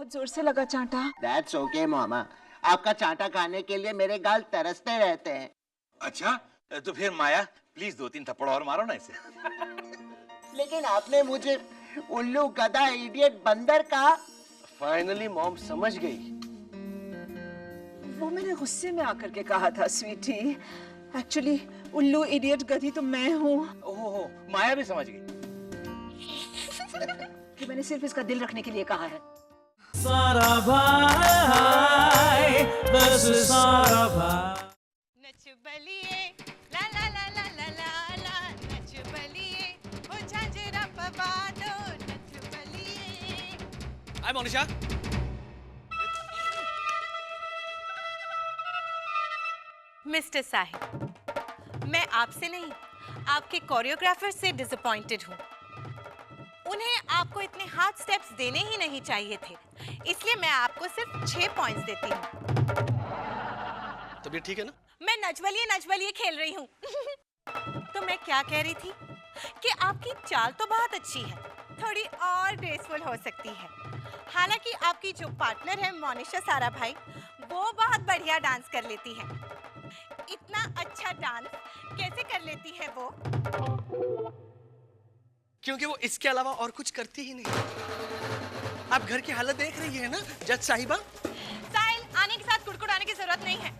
बहुत जोर से लगा चांटा। That's okay, मामा। आपका चांटा खाने के लिए मेरे गाल तरसते रहते हैं। अच्छा, तो फिर माया प्लीज 2-3 थप्पड़ और मारो ना इसे। लेकिन आपने मुझे उल्लू, गधा, इडियट, बंदर कहा। फाइनली मॉम समझ गई। वो मैंने गुस्से में आकर के कहा था स्वीटी। एक्चुअली उल्लू, इडियट, गधी तो मैं हूँ। ओहो, माया भी समझ गई। कि मैंने सिर्फ इसका दिल रखने के लिए कहा है। सारा भाई बस सारा भाई। नच बलिए ला ला ला ला ला ला ला, नच बलिए ओ झांझरा पवा दो, नच बलिए। हाय मोनिशा। मिस्टर साहिब, मैं आपसे नहीं, आपके कोरियोग्राफर से डिसअपॉइंटेड हूँ। उन्हें आपको इतने हार्ड स्टेप्स देने ही नहीं चाहिए थे, इसलिए मैं आपको सिर्फ 6 पॉइंट्स देती हूँ। तबीयत ठीक है ना? मैं नचबलिए खेल रही हूँ। तो मैं क्या कह रही थी कि आपकी चाल तो बहुत अच्छी है, थोड़ी और ग्रेसफुल हो सकती है। हालांकि आपकी जो पार्टनर है मोनिशा साराभाई, वो बहुत बढ़िया डांस कर लेती है। इतना अच्छा डांस कैसे कर लेती है वो? क्योंकि वो इसके अलावा और कुछ करती ही नहीं। आप घर की हालत देख रही है ना जज साहिबा? साहिल, आने के साथ कुड़कुड़ाने की जरूरत नहीं है।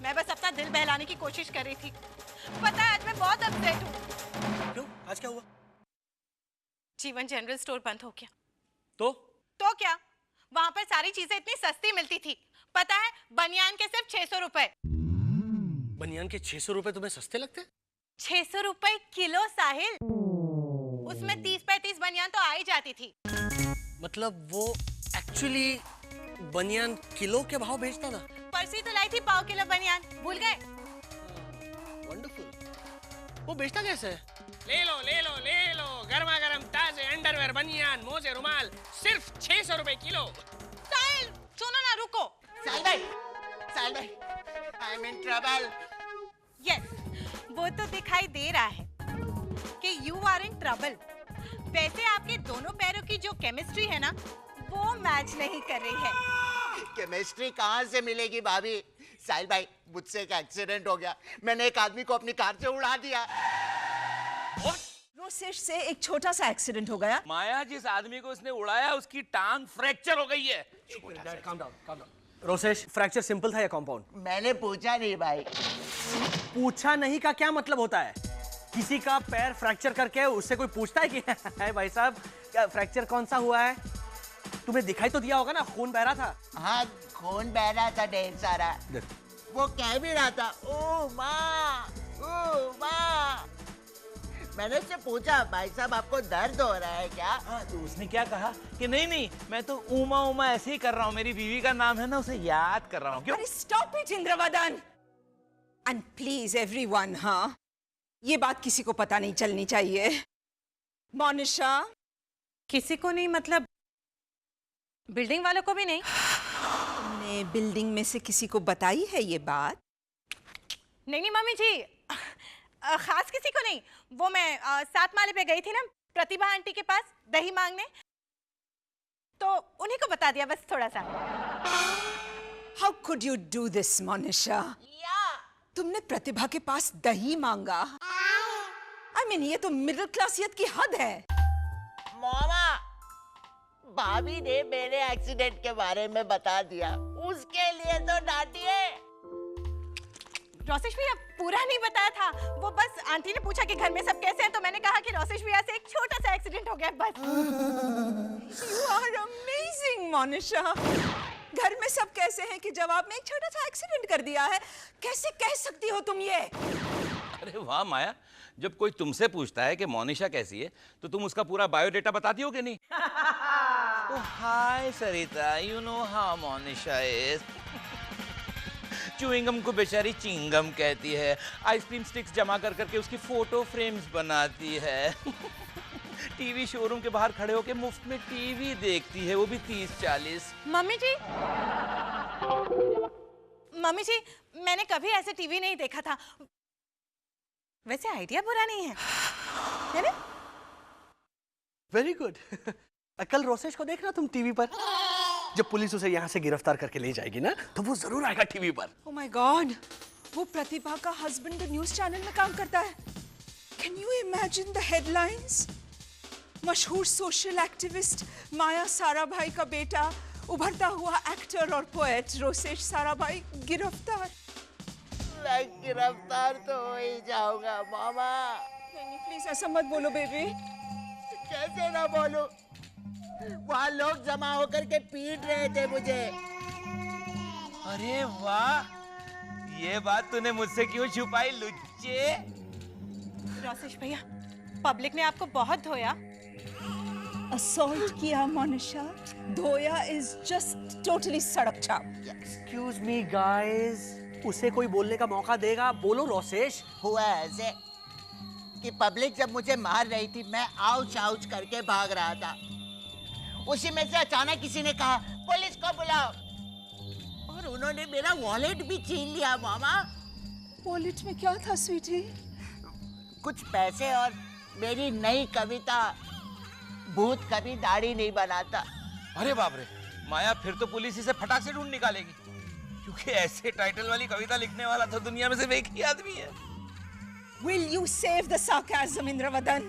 मैं बस अपना दिल बहलाने की कोशिश कर रही थी। पता है आज मैं बहुत अपसेट हूँ। क्यों? आज क्या हुआ? जीवन जनरल स्टोर बंद हो गया। तो क्या? वहाँ पर सारी चीजें इतनी सस्ती मिलती थी। पता है बनियान के सिर्फ 600 रुपए। बनियान के 600 रुपए तुम्हें सस्ते लगते? 600 रुपए किलो साहिल। उसमें 30-35 बनियान तो आ ही जाती थी। मतलब वो एक्चुअली बनियान किलो के भाव बेचता था? परसी तो लाई थी पाव किलो बनियान, भूल गए? वंडरफुल। वो बेचता कैसे है? ले लो गर्मा गर्म ताजे अंडरवेयर, बनियान, मोजे, रुमाल, सिर्फ 600 रुपए किलो। साहिल सुनो ना, रुको। साहिल भाई, I am in trouble. Yes, वो तो दिखाई दे रहा है कि यू आर इन ट्रबल। वैसे आपके दोनों पैरों की जो केमिस्ट्री है ना, वो मैच नहीं कर रही है। केमिस्ट्री कहाँ से मिलेगी भाभी? साहिल भाई, मुझसे एक एक्सीडेंट हो गया। मैंने एक आदमी को अपनी कार से उड़ा दिया। रोसेश से एक छोटा सा एक्सीडेंट हो गया। माया, जिस आदमी को उसने उड़ाया उसकी टांग फ्रैक्चर हो गई है। calm down. Rosesh, fracture simple था या कॉम्पाउंड? मैंने पूछा नहीं भाई। पूछा नहीं का क्या मतलब होता है? किसी का पैर फ्रैक्चर करके उससे कोई पूछता है कि है भाई साहब क्या फ्रैक्चर कौन सा हुआ है? तुम्हें दिखाई तो दिया होगा ना, खून बह रहा था। हाँ, खून बह रहा था ढेर सारा। वो कह भी रहा था ओ माँ। मैंने उससे पूछा भाई साहब आपको दर्द हो रहा है क्या? हाँ, तो उसने क्या कहा कि नहीं मैं तो उमा ऐसे ही कर रहा हूँ, मेरी बीवी का नाम है ना, उसे याद कर रहा हूँ। क्यों? अरे stop it Indravadan. And please everyone, हाँ, ये बात किसी को पता नहीं चलनी चाहिए। मोनिशा, किसी को नहीं मतलब बिल्डिंग वालों को भी नहीं? तुमने बिल्डिंग में से किसी को बताई है ये बात? नहीं मम्मी जी, खास किसी को नहीं। वो मैं 7 माले पे गई थी ना प्रतिभा आंटी के पास दही मांगने, तो उन्हीं को बता दिया बस थोड़ा सा। How could you do this Monisha? तुमने प्रतिभा के पास दही मांगा? I mean, ये तो मिडिल क्लासियत की हद है। मामा, भाभी ने मेरे एक्सीडेंट के बारे में बता दिया, उसके लिए तो डांटिए। रोसेश भैया पूरा नहीं बताया था, वो बस आंटी ने पूछा कि घर में सब कैसे हैं, तो मैंने कहा कि रोसेश भैया से एक छोटा सा एक्सीडेंट हो गया बस। You are amazing, Monisha. घर में सब कैसे हैं कि जवाब में एक छोटा सा एक्सीडेंट कर दिया है? कैसे कह सकती हो तुम ये? अरे वाह माया, जब कोई तुमसे पूछता है कि मोनिशा कैसी है, तो तुम उसका पूरा बायोडेटा बताती हो कि नहीं? Hi Sarita, you know how Monisha is. Chewing gum को बेचारी चिंगम कहती है, आइसक्रीम स्टिक्स जमा कर करके उसकी फोटो फ्रेम्स बनाती है। टीवी शोरूम के बाहर खड़े होके मुफ्त में टीवी देखती है, वो भी 30-40। मम्मी जी मैंने कभी ऐसे टीवी नहीं देखा था। वैसे आइडिया बुरा नहीं है वेरी गुड। कल रोसेश को देखना तुम टीवी पर। जब पुलिस उसे यहाँ से गिरफ्तार करके ले जाएगी ना, तो वो जरूर आएगा टीवी पर। Oh my God! वो प्रतिभा का हस्बैंड न्यूज चैनल में काम करता है। Can you imagine the headlines? मशहूर सोशल एक्टिविस्ट माया साराभाई का बेटा, उभरता हुआ एक्टर और पोएट रोसेश साराभाई गिरफ्तार। मैं गिरफ्तार तो हो ही जाऊंगा मामा। नहीं प्लीज ऐसा मत बोलो बेबी। कैसे ना बोलूं? वहाँ लोग जमा होकर के पीट रहे थे मुझे। अरे वाह, ये बात तूने मुझसे क्यों छुपाई लुच्चे? रोसेश भैया, पब्लिक ने आपको बहुत धोया। असॉल्ट किया मोनिशा, धोया इज जस्ट टोटली सड़क छाप। एक्सक्यूज मी गाइस, उसे कोई बोलने का मौका देगा? बोलो रोसेश। हुआ ऐसे कि पब्लिक जब मुझे मार रही थी, मैं आउच आउच करके भाग रहा था। उसी में से अचानक किसी ने कहा पुलिस को बुलाओ, और उन्होंने मेरा वॉलेट भी छीन लिया मामा। वॉलेट में क्या था स्वीटी? कुछ पैसे और मेरी नई कविता, भूत कभी दाढ़ी नहीं बनाता। अरे बाप रे, माया फिर तो पुलिस इसे फटाक से ढूंढ निकालेगी, क्योंकि ऐसे टाइटल वाली कविता लिखने वाला तो दुनिया में सिर्फ एक ही आदमी है। Will you save the sarcasm, Indravadan?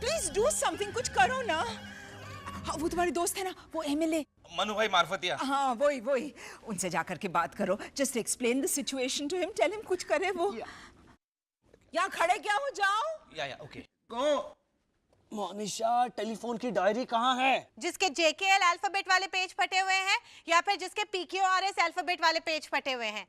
Please do something, कुछ करो ना। हाँ, वो तुम्हारी दोस्त है ना, वो एमएलए मनु भाई मार्फतिया। हाँ वही वही, उनसे जाकर के बात करो। Just explain the situation to him, tell him कुछ करे वो। यहाँ खड़े क्या हो, जाओ। या ओके। को मोनिशा, टेलीफोन की डायरी कहाँ है? जिसके JKL अल्फाबेट वाले पेज फटे हुए हैं, या फिर जिसके PQRS अल्फाबेट वाले पेज फटे हुए हैं।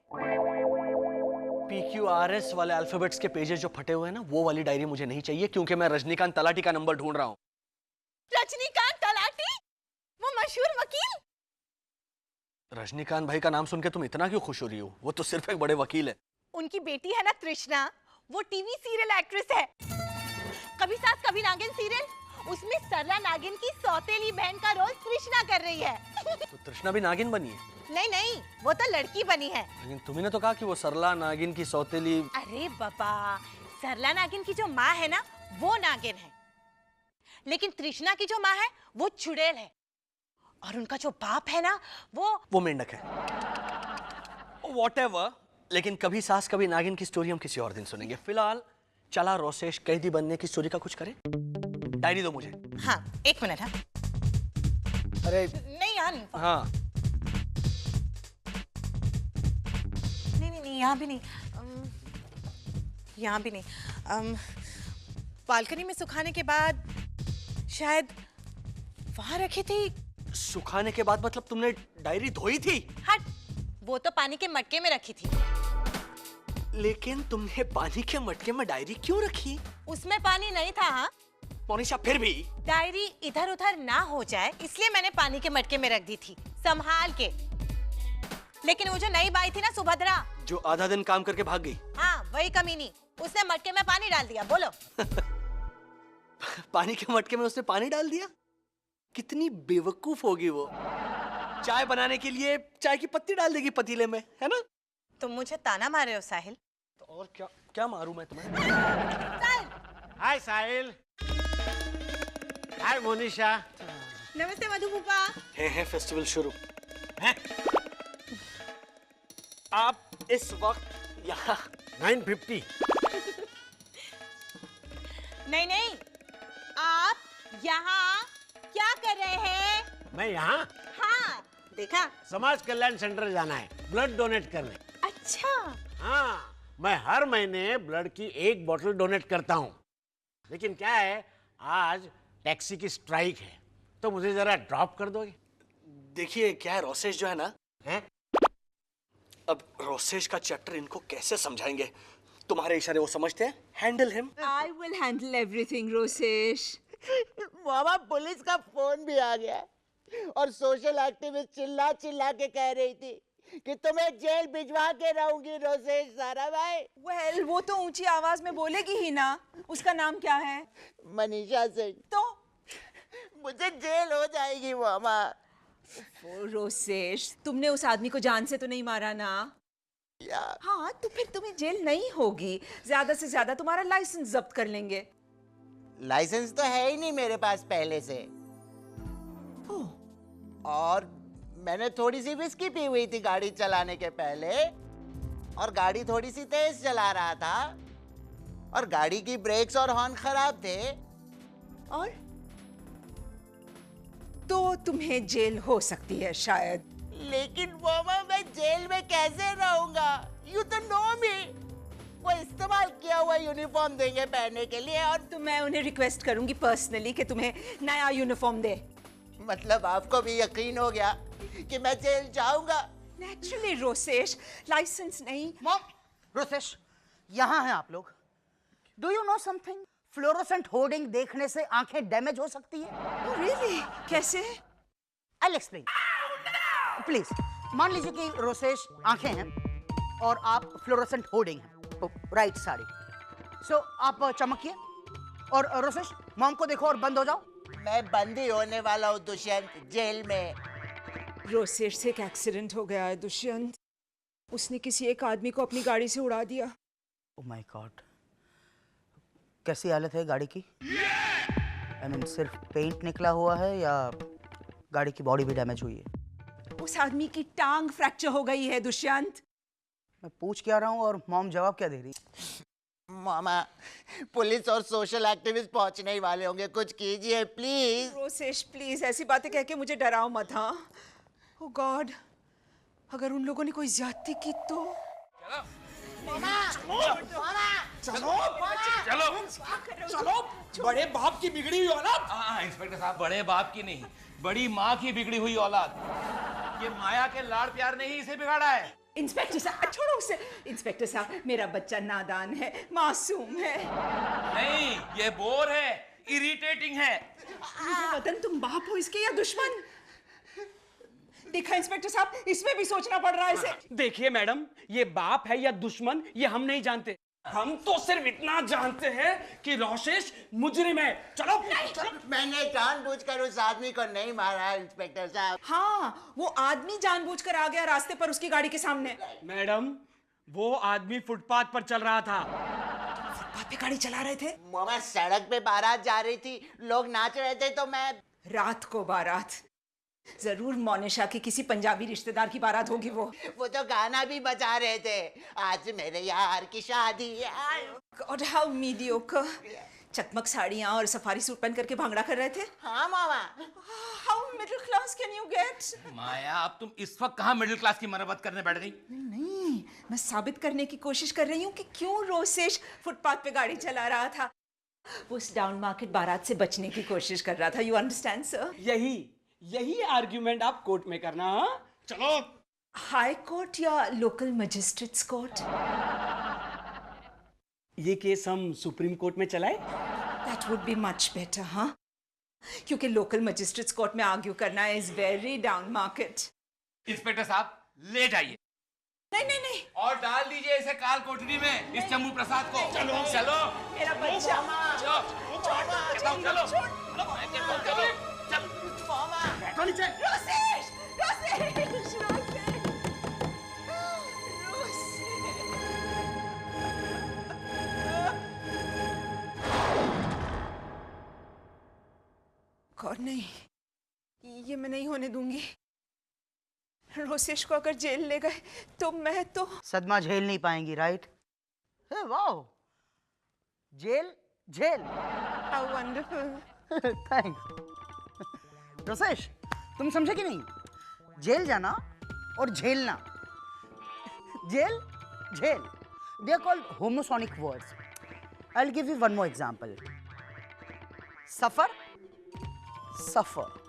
PQRS वाले अल्फाबेट्स के पेजेस जो फटे हुए हैं ना, वो वाली डायरी मुझे नहीं चाहिए, क्योंकि मैं रजनीकांत तलाटी का नंबर ढूंढ रहा हूँ। रजनीकांत तलाटी, वो मशहूर वकील। रजनीकांत भाई का नाम सुन के तुम इतना क्यों खुश हो रही हो? वो तो सिर्फ एक बड़े वकील है। उनकी बेटी है ना तृष्णा, वो टीवी सीरियल एक्ट्रेस है। कभी सास कभी नागिन सीरियल, उसमें सरला नागिन की सौतेली बहन का रोल तृष्णा कर रही है। तो तृष्णा भी नागिन बनी है? नहीं नहीं, वो तो लड़की बनी है। लेकिन तुमने तो कहा कि वो सरला नागिन की सौतेली। अरे बाबा, सरला नागिन की जो माँ है ना, वो नागिन है, लेकिन तृष्णा की जो माँ है वो चुड़ैल है, और उनका जो बाप है ना, वो मेंढक है। Whatever, लेकिन कभी सास कभी नागिन की स्टोरी हम किसी और दिन सुनेंगे। फिलहाल चला रोसेश कैदी बनने की स्टोरी का कुछ करे। डायरी दो मुझे। हाँ, एक मिनट। हाँ, अरे नहीं यार, नहीं हाँ, नहीं, यहाँ भी नहीं, यहाँ भी नहीं। बालकनी में सुखाने के बाद शायद वहां रखी थी। सुखाने के बाद मतलब तुमने डायरी धोई थी? हट, वो तो पानी के मटके में रखी थी। लेकिन तुमने पानी के मटके में डायरी क्यों रखी? उसमें पानी नहीं था। हाँ, मोनिशा फिर भी डायरी इधर उधर ना हो जाए इसलिए मैंने पानी के मटके में रख दी थी, संभाल के। लेकिन वो जो नई बाई थी ना, सुभद्रा, जो आधा दिन काम करके भाग गई। हाँ, वही कमीनी, उसने मटके में पानी डाल दिया। बोलो। पानी के मटके में उसने पानी डाल दिया? कितनी बेवकूफ होगी वो। चाय बनाने के लिए चाय की पत्ती डाल देगी पतीले में, है ना? तुम मुझे ताना मार रहे हो साहिल? तो और क्या क्या मारूं मैं तुम्हें? चल। हाय साहिल। हाय मोनिशा। नमस्ते मधु फूफा। है फेस्टिवल शुरू। हैं? आप इस वक्त यहाँ 9:50। नहीं, आप यहाँ क्या कर रहे हैं? मैं यहाँ हाँ, देखा। समाज कल्याण सेंटर जाना है, ब्लड डोनेट करने। अच्छा। हाँ, मैं हर महीने ब्लड की 1 बोतल डोनेट करता हूँ, लेकिन क्या है, आज टैक्सी की स्ट्राइक है, तो मुझे जरा ड्रॉप कर दोगे? देखिए क्या है, रोसेश जो है ना, हैं? अब रोसेश का चैप्टर इनको कैसे समझाएंगे? तुम्हारे इशारे वो समझते हैं। Handle him. I will handle everything, Rosesh. Mama, police का फोन भी आ गया है, और सोशल एक्टिविस्ट चिल्ला चिल्ला के कह रही थी कि तुम्हें जेल भिजवा के रहूंगी रोसेश साराभाई। Well, वो तो ऊंची आवाज में बोलेगी ही ना। उसका नाम क्या है? मनीषा सिंह। तो मुझे जेल हो जाएगी मामा। ओ रोसेश, तुमने उस आदमी को जान से तो नहीं मारा ना? यार, हाँ, तो फिर तुम्हें जेल नहीं होगी, ज्यादा से ज्यादा तुम्हारा लाइसेंस जब्त कर लेंगे। लाइसेंस तो है ही नहीं मेरे पास पहले से। और मैंने थोड़ी सी विस्की पी हुई थी गाड़ी चलाने के पहले, और गाड़ी थोड़ी सी तेज चला रहा था, और गाड़ी की ब्रेक्स और हॉर्न खराब थे। और तो तुम्हें जेल हो सकती है शायद। लेकिन मामा मैं जेल में कैसे रहूंगा? यू तो नो मी। वो इस्तेमाल किया हुआ यूनिफॉर्म देंगे पहनने के लिए, और तो मैं उन्हें रिक्वेस्ट करूंगी पर्सनली कि तुम्हें नया यूनिफॉर्म दे। मतलब आपको भी यकीन हो गया कि मैं जेल जाऊंगा? नेचुरली रोसेश, लाइसेंस नहीं। मॉम, रोसेश, यहाँ हैं आप लोग। Do you know something? Fluorescent hoarding देखने से आंखें डैमेज हो सकती है। रियली? कैसे? I'll explain. प्लीज मान लीजिए कि रोसेश आंखें हैं और आप फ्लोरोसेंट होर्डिंग हैं, राइट साड़ी। सो आप चमकिए और रोसेश मॉम को देखो और बंद हो जाओ। मैं बंदी होने वाला हूँ दुष्यंत, जेल में। रोसेश से एक एक्सीडेंट हो गया है दुष्यंत। उसने किसी एक आदमी को अपनी गाड़ी से उड़ा दिया। ओह माय गॉड, कैसी हालत है गाड़ी की? आई मीन सिर्फ पेंट निकला हुआ है या गाड़ी की बॉडी भी डैमेज हुई है? उस आदमी की टांग फ्रैक्चर हो गई है दुष्यंत। मैं पूछ क्या रहा हूँ और मॉम जवाब क्या दे रही? मामा, पुलिस और सोशल एक्टिविस्ट पहुंचने ही वाले होंगे, कुछ कीजिए प्लीज। रोसेश प्लीज ऐसी बातें कह के मुझे डराओ मत। हाँ, ओह गॉड, अगर उन लोगों ने कोई ज्यादती की तो। चलो बड़े बाप की बिगड़ी हुई औलाद। हाँ इंस्पेक्टर साहब, बड़े बाप की नहीं, बड़ी माँ की बिगड़ी हुई औलाद। ये माया के लाड़ प्यार ने ही इसे बिगाड़ा है। इंस्पेक्टर साहब छोड़ो उसे। इंस्पेक्टर साहब, मेरा बच्चा नादान है, मासूम है। नहीं, ये बोर है, इरिटेटिंग है। मुझे वतन, तुम बाप हो इसके या दुश्मन? देखा इंस्पेक्टर साहब, इसमें भी सोचना पड़ रहा है इसे। देखिए मैडम, ये बाप है या दुश्मन ये हम नहीं जानते। हम तो सिर्फ इतना जानते हैं कि रोसेश मुजरिम है। चलो चलो। मैंने जानबूझकर उस आदमी को नहीं मारा इंस्पेक्टर साहब। हाँ, वो आदमी जानबूझकर आ गया रास्ते पर उसकी गाड़ी के सामने। मैडम, वो आदमी फुटपाथ पर चल रहा था। फुटपाथ पे गाड़ी चला रहे थे? मामा, सड़क पे बारात जा रही थी, लोग नाच रहे थे, तो मैं। रात को बारात? जरूर मोनिशा की किसी पंजाबी रिश्तेदार की बारात होगी। वो तो गाना भी बजा रहे थे, आज मेरे यार की शादी है। और हाउ मीडियोकर। चकमक साड़ियाँ और सफारी सूट पहन करके भांगड़ा कर रहे थे। हाँ मामा। How middle class can you get? Maya, अब तुम इस वक्त कहाँ मिडिल क्लास की मरम्मत करने बैठ गई? नहीं, मैं साबित करने की कोशिश कर रही हूँ कि क्यों रोसेश फुटपाथ पे गाड़ी चला रहा था। वो उस डाउन मार्केट बारात से बचने की कोशिश कर रहा था। You understand sir? यही आर्ग्यूमेंट आप कोर्ट में करना। हाँ? चलो। हाई कोर्ट या लोकल मजिस्ट्रेट्स कोर्ट? ये केस हम सुप्रीम कोर्ट में चलाए? That would be much better. हाँ, क्योंकि लोकल मजिस्ट्रेट्स कोर्ट में आर्ग्यू करना is very down market. Inspector साहब, ले जाइए। नहीं नहीं नहीं, और डाल दीजिए इसे काल कोठरी में, इस चंबू प्रसाद को। चलो चलो मेरा बच्चा। चलो चलो चलो चलो। बैठो नीचे। रोसेश, रोसेश, रोसेश, कौन? नहीं, ये मैं नहीं होने दूंगी। रोसेश को अगर जेल ले गए तो मैं तो। सदमा झेल नहीं पाएंगी, राइट? वाह, jail jail. How wonderful. Thanks. Rosesh, तुम समझे कि नहीं? जेल जाना और झेलना, जेल झेल, they are called homosonic words. I will give you one more example. Suffer, सफर।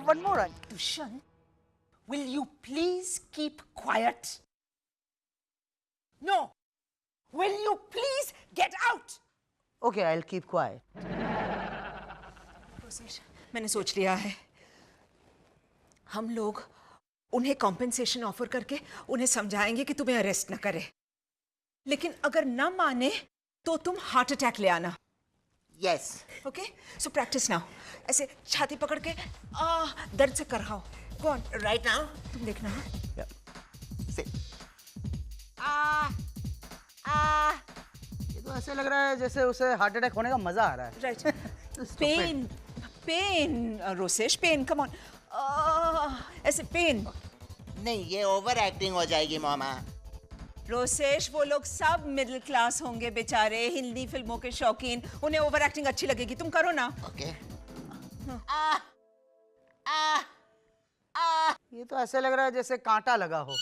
One more. Dushyant, will you please keep quiet? No. Will you please get out? Okay, I'll keep quiet. Rosesh, मैंने सोच लिया है। हम लोग उन्हें compensation offer करके उन्हें समझाएंगे कि तुम्हें अरेस्ट न करे। लेकिन अगर न माने तो तुम हार्ट अटैक ले आना। Yes. Okay, so practice now. ऐसे छाती पकड़ के दर्द से कराओ। Go on. Right now. तुम देखना। ये तो ऐसे लग रहा है जैसे उसे हार्ट अटैक होने का मजा आ रहा है। Right. Pen pen Rosesh, pen, come on, ऐसे पेन। नहीं, ये ओवर एक्टिंग हो जाएगी मामा। रोसेश, वो लोग सब मिडिल क्लास होंगे बेचारे, हिंदी फिल्मों के शौकीन, उन्हें ओवर एक्टिंग अच्छी लगेगी, तुम करो ना। ओके। ये तो ऐसे लग रहा है जैसे कांटा लगा हो।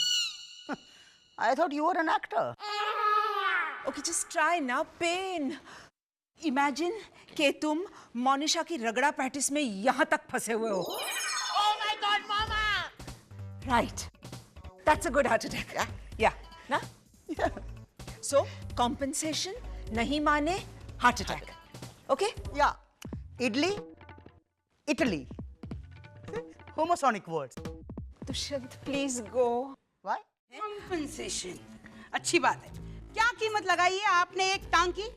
I thought you were an actor. Okay, just try ना, पेन। इमेजिन कि तुम मोनिशा की रगड़ा पैटिस में यहां तक फंसे हुए हो। ओह my God mama. Right, that's a good heart attack. या ना, सो कॉम्पेंसेशन नहीं माने, हार्ट अटैक। ओके, या idli, Italy, homosonic words. Dushyant please go. Why? Compensation, अच्छी बात है। क्या कीमत लगाई है आपने एक टांग की?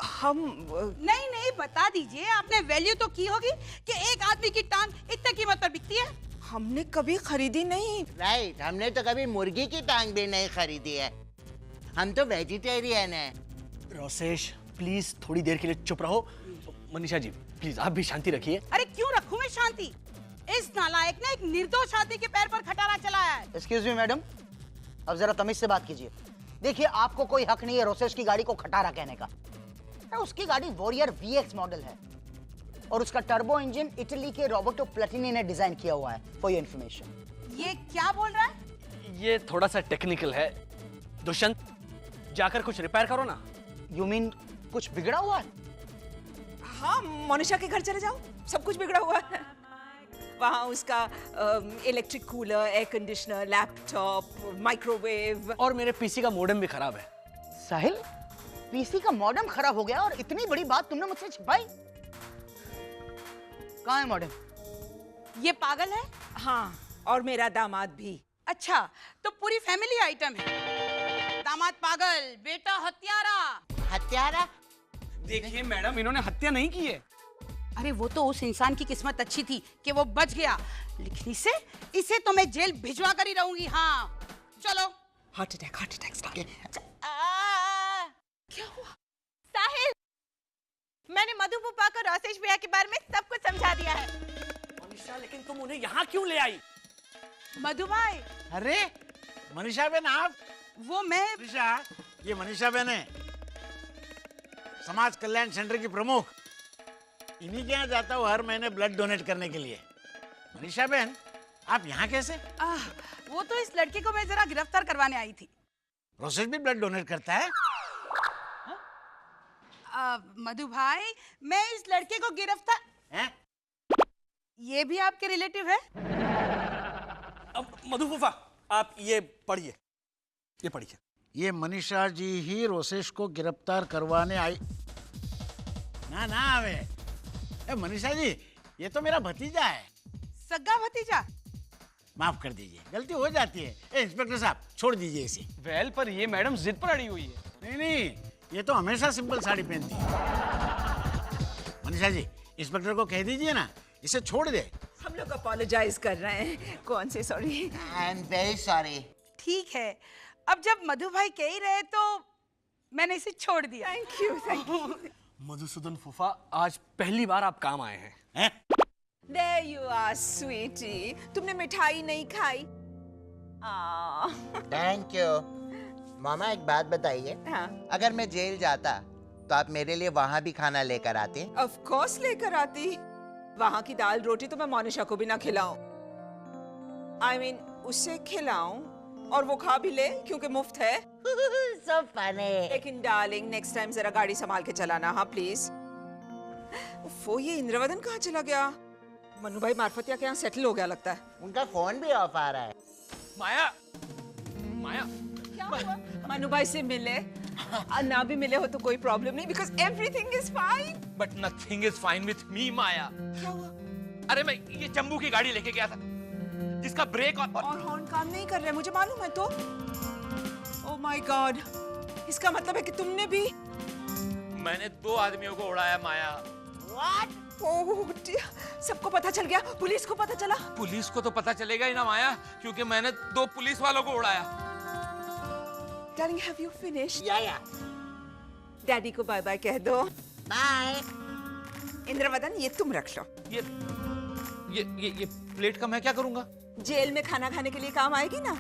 हम नहीं नहीं, बता दीजिए, आपने वैल्यू तो की होगी कि एक आदमी की टांग इतने कीमत पर बिकती है। हमने कभी खरीदी नहीं। राइट, हमने तो कभी मुर्गी की टांग भी नहीं खरीदी है। हम तो वेजिटेरियन है। रोसेश प्लीज थोड़ी देर के लिए चुप रहो। मनीषा जी प्लीज आप भी शांति रखिए। अरे क्यों रखूं मैं शांति? इस नालायक ने एक निर्दोष आदमी के पैर पर खटारा चलाया है। एक्सक्यूज मी मैडम, अब जरा तमीज से बात कीजिए। देखिए, आपको कोई हक नहीं है रोसेश की गाड़ी को खटारा कहने का। उसकी गाड़ी वॉरियर VX मॉडल है और उसका टर्बो इंजन इटली के रॉबर्टो प्लेटिनी ने डिजाइन किया हुआ है, फॉर योर इंफॉर्मेशन। ये क्या बोल रहा है? ये थोड़ा सा टेक्निकल है। दुष्यंत जाकर कुछ रिपेयर करो ना। यू मीन कुछ बिगड़ा हुआ है? हाँ, मोनिशा के घर चले जाओ, सब कुछ बिगड़ा हुआ है। वहाँ उसका electric cooler, air conditioner, laptop, microwave, और मेरे पीसी का मॉडेम भी खराब है। साहिल, पीसी का मॉडेम खराब हो गया और इतनी बड़ी बात तुमने मुझसे छिपाई? कहाँ है मॉडेम? ये पागल है? हाँ, और मेरा दामाद भी। अच्छा, तो पूरी फैमिली आइटम है। दामाद पागल, बेटा हत्यारा। हत्यारा? देखिए मैडम, इन्होंने हत्या नहीं की है। अरे वो तो उस इंसान की किस्मत अच्छी थी कि वो बच गया, लेकिन इसे तो मैं जेल भिजवा कर ही रहूंगी। हाँ चलो। Heart attack, heart attack. क्या हुआ? साहिल, मैंने मधु पुप्पा को रोसेश भैया के बारे में सब कुछ समझा दिया है। मनीषा, लेकिन तुम उन्हें यहाँ क्यों ले आई? मधु भाई, अरे मनीषा बहन आप? वो मैं। मनीषा, ये मनीषा बहन है, समाज कल्याण सेंटर की प्रमुख। इन्हीं के यहाँ जाता हूँ हर महीने ब्लड डोनेट करने के लिए। मनीषा बहन, आप यहाँ कैसे? वो तो इस लड़के को मैं जरा गिरफ्तार करवाने आई थी। रोसेश भी ब्लड डोनेट करता है? मधु भाई, मैं इस लड़के को गिरफ्तार। हैं? ये भी आपके रिलेटिव है? अब मधु फूफा आप ये पढ़िए, ये पढ़िए। ये मनीषा जी ही रोसेश को गिरफ्तार करवाने आई। ना ना आवे। ए मनीषा जी, ये तो मेरा भतीजा है। सगा भतीजा? माफ कर दीजिए, गलती हो जाती है। ए इंस्पेक्टर साहब, छोड़ दीजिए इसे। वेल, पर ये मैडम जिद पर अड़ी हुई है। नहीं नहीं, ये तो हमेशा सिंपल साड़ी पहनती है। मनीषा जी, इंस्पेक्टर को कह दीजिए ना, इसे छोड़ दे। हम लोग अपोलोजाइज कर रहे हैं। कौन से sorry? I am very sorry. ठीक है, अब जब मधु भाई कह ही रहे तो मैंने इसे छोड़ दिया। Thank you, thank you. Madhusudan फूफा, आज पहली बार आप काम आए हैं। हैं? There you are, sweetie. तुमने मिठाई नहीं खाई? Thank you. मामा एक बात बताइए, हाँ। अगर मैं जेल जाता तो आप मेरे लिए वहाँ भी खाना लेकर आते? Of course लेकर आती। वहाँ की दाल रोटी तो मैं मोनिशा को भी ना खिलाऊं। I mean, उसे खिलाऊं और वो खा भी ले क्योंकि मुफ्त है। So funny. लेकिन डार्लिंग, नेक्स्ट टाइम जरा गाड़ी संभाल के चलाना, हाँ प्लीज। वो ये इंद्रवदन कहाँ चला गया? मनु भाई मार्फतिया के यहाँ सेटल हो गया लगता है। उनका फोन भी ऑफ आ रहा है। माया, माया, क्या हुआ? मनु भाई से मिले, ना भी मिले हो तो कोई प्रॉब्लम नहीं, because everything is fine. But nothing is fine with me Maya. क्या हुआ? अरे मैं ये चंबू की गाड़ी लेके गया था, जिसका ब्रेक और हॉर्न काम नहीं कर रहे, मुझे मालूम है तो। ओह माय गॉड, इसका मतलब है कि तुमने भी। मैंने 2 आदमियों को उड़ाया माया। What? ओह डियर, सबको पता चल गया? पुलिस को पता चला? पुलिस को तो पता चलेगा ही ना माया, क्योंकि मैंने 2 पुलिस वालों को उड़ाया। Darling, have you finished? या डैडी को बाय बाय कह दो। बाय। इंद्रवदन, ये तुम रख लो। ये प्लेट का मैं क्या करूंगा? जेल में खाना खाने के लिए काम आएगी ना।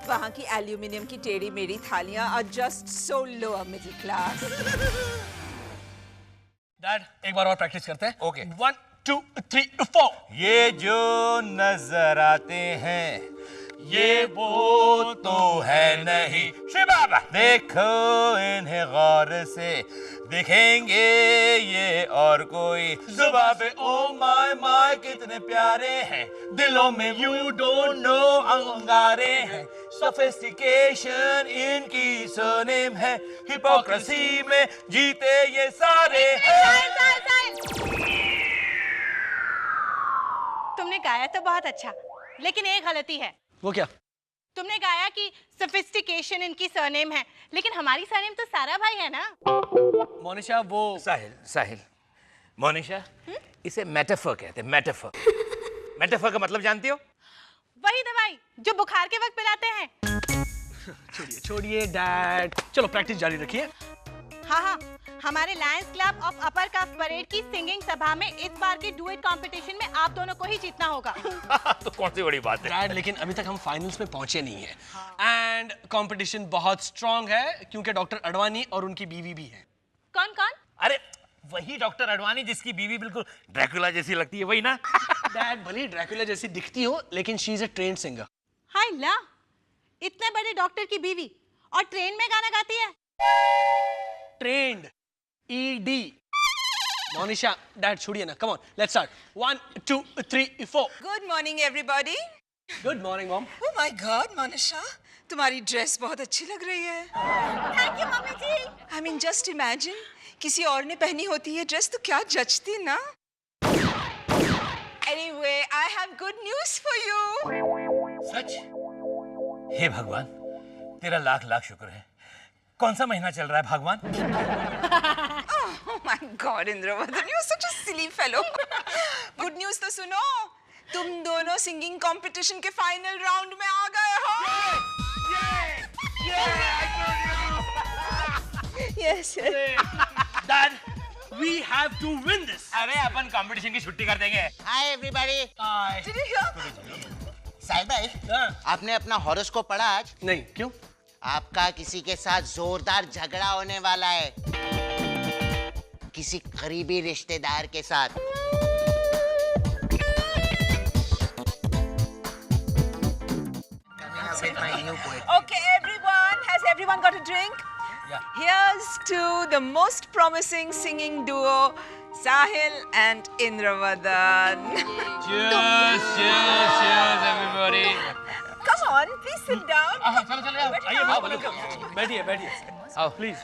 वहाँ की एल्यूमिनियम की टेढ़ी मेढ़ी थालियां are just so lower middle class. Dad, एक बार और प्रैक्टिस करते हैं। Okay. 1 2 3 4। ये जो नजर आते हैं ये वो तो है नहीं। शिबाबा देखो इन्हें गौर से, दिखेंगे ये और कोई जुबाबे। ओ माय माय कितने प्यारे हैं, दिलों में यू डोंट नो अंगारे हैं। सोफिस्टिकेशन इनकी सरनेम है, हिपोक्रेसी में जीते ये सारे हैं। तुमने गाया तो बहुत अच्छा, लेकिन एक गलती है। वो क्या? तुमने गाया कि सोफिस्टिकेशन इनकी सरनेम है, लेकिन हमारी सरनेम तो सारा भाई है ना। मोनिशा, वो साहिल मोनिशा, इसे मेटाफर कहते हैं। मेटाफर का मतलब जानती हो? वही दवाई जो बुखार के वक्त पिलाते हैं। छोड़िए डैड, चलो प्रैक्टिस जारी रखिए। हाँ, हमारे Lions club of upper caste parade की सिंगिंग सभा में इस बार के डुएट कंपटीशन में आप दोनों को ही जीतना होगा। तो कौन सी बड़ी बात है डैड, लेकिन अभी तक हम फाइनल्स में पहुंचे नहीं हैं। एंड कंपटीशन बहुत स्ट्रांग है क्योंकि डॉक्टर अडवाणी और उनकी बीवी भी है। कौन कौन? अरे वही डॉक्टर अडवाणी जिसकी बीवी बिल्कुल ड्रैकुला जैसी लगती है, वही ना? डैड, भले ड्रैकुला जैसी दिखती हो, लेकिन she is a trained singer. हाय ला, इतने बड़े डॉक्टर की बीवी और ट्रेन में गाना गाती है। Trained, ED। मोनिशा, डैड छोड़िए ना, come on, let's start. 1 2 3 4। Good morning everybody. Good morning mom. Oh my god Monisha, तुम्हारी ड्रेस बहुत अच्छी लग रही है। Thank you mummy ji. I mean just imagine, किसी और ने पहनी होती है ड्रेस तो क्या जचती ना। Anyway, I have good news for you. सच? हे भगवान, तेरा लाख लाख शुक्र है। कौन सा महीना चल रहा है भगवान? Oh my God, Indravadan, you are such a silly fellow. Good news तो सुनो, तुम दोनों सिंगिंग कंपटीशन के फाइनल राउंड में आ गए हो। Yes. Dad, we have to win this. अरे अपन कंपटीशन की छुट्टी कर देंगे। Hi everybody. Did you hear? साहिल भाई, आपने अपना हॉरोस्कोप पढ़ा आज? नहीं, क्यों? आपका किसी के साथ जोरदार झगड़ा होने वाला है, किसी करीबी रिश्तेदार के साथ। Okay, everyone, has everyone got a drink? Yeah. Here's to the most promising singing duo, Sahil and Indravadan. Cheers, cheers, cheers everybody. Come on, please sit down. चलो आइए, आओ, बैठिए आओ प्लीज।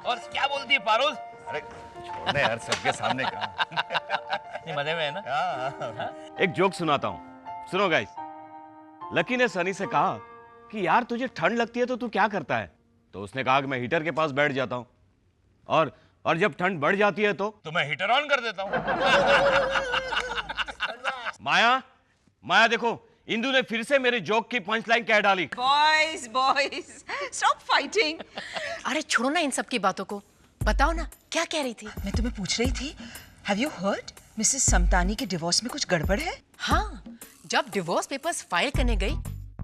और क्या बोलती है पारोल? अरे छोड़ने यार, सबके सामने कहा। ये मजे में है ना? एक जोक सुनाता हूँ, सुनो गाइस। लकी ने सनी से कहा कि यार तुझे ठंड लगती है तो तू क्या करता है? तो उसने कहा कि मैं हीटर के पास बैठ जाता हूँ, और जब ठंड बढ़ जाती है तो मैं हीटर ऑन कर देता हूँ। माया देखो, इंदु ने फिर से मेरे जोक की पंच लाइन कह डाली। Boys, stop fighting. अरे छोड़ो ना इन सब की बातों को, बताओ ना क्या कह रही थी? मैं तुम्हें पूछ रही थी, Have you heard? Mrs Samtani के डिवोर्स में कुछ गड़बड़ है? हाँ, जब डिवोर्स पेपर्स फाइल करने गई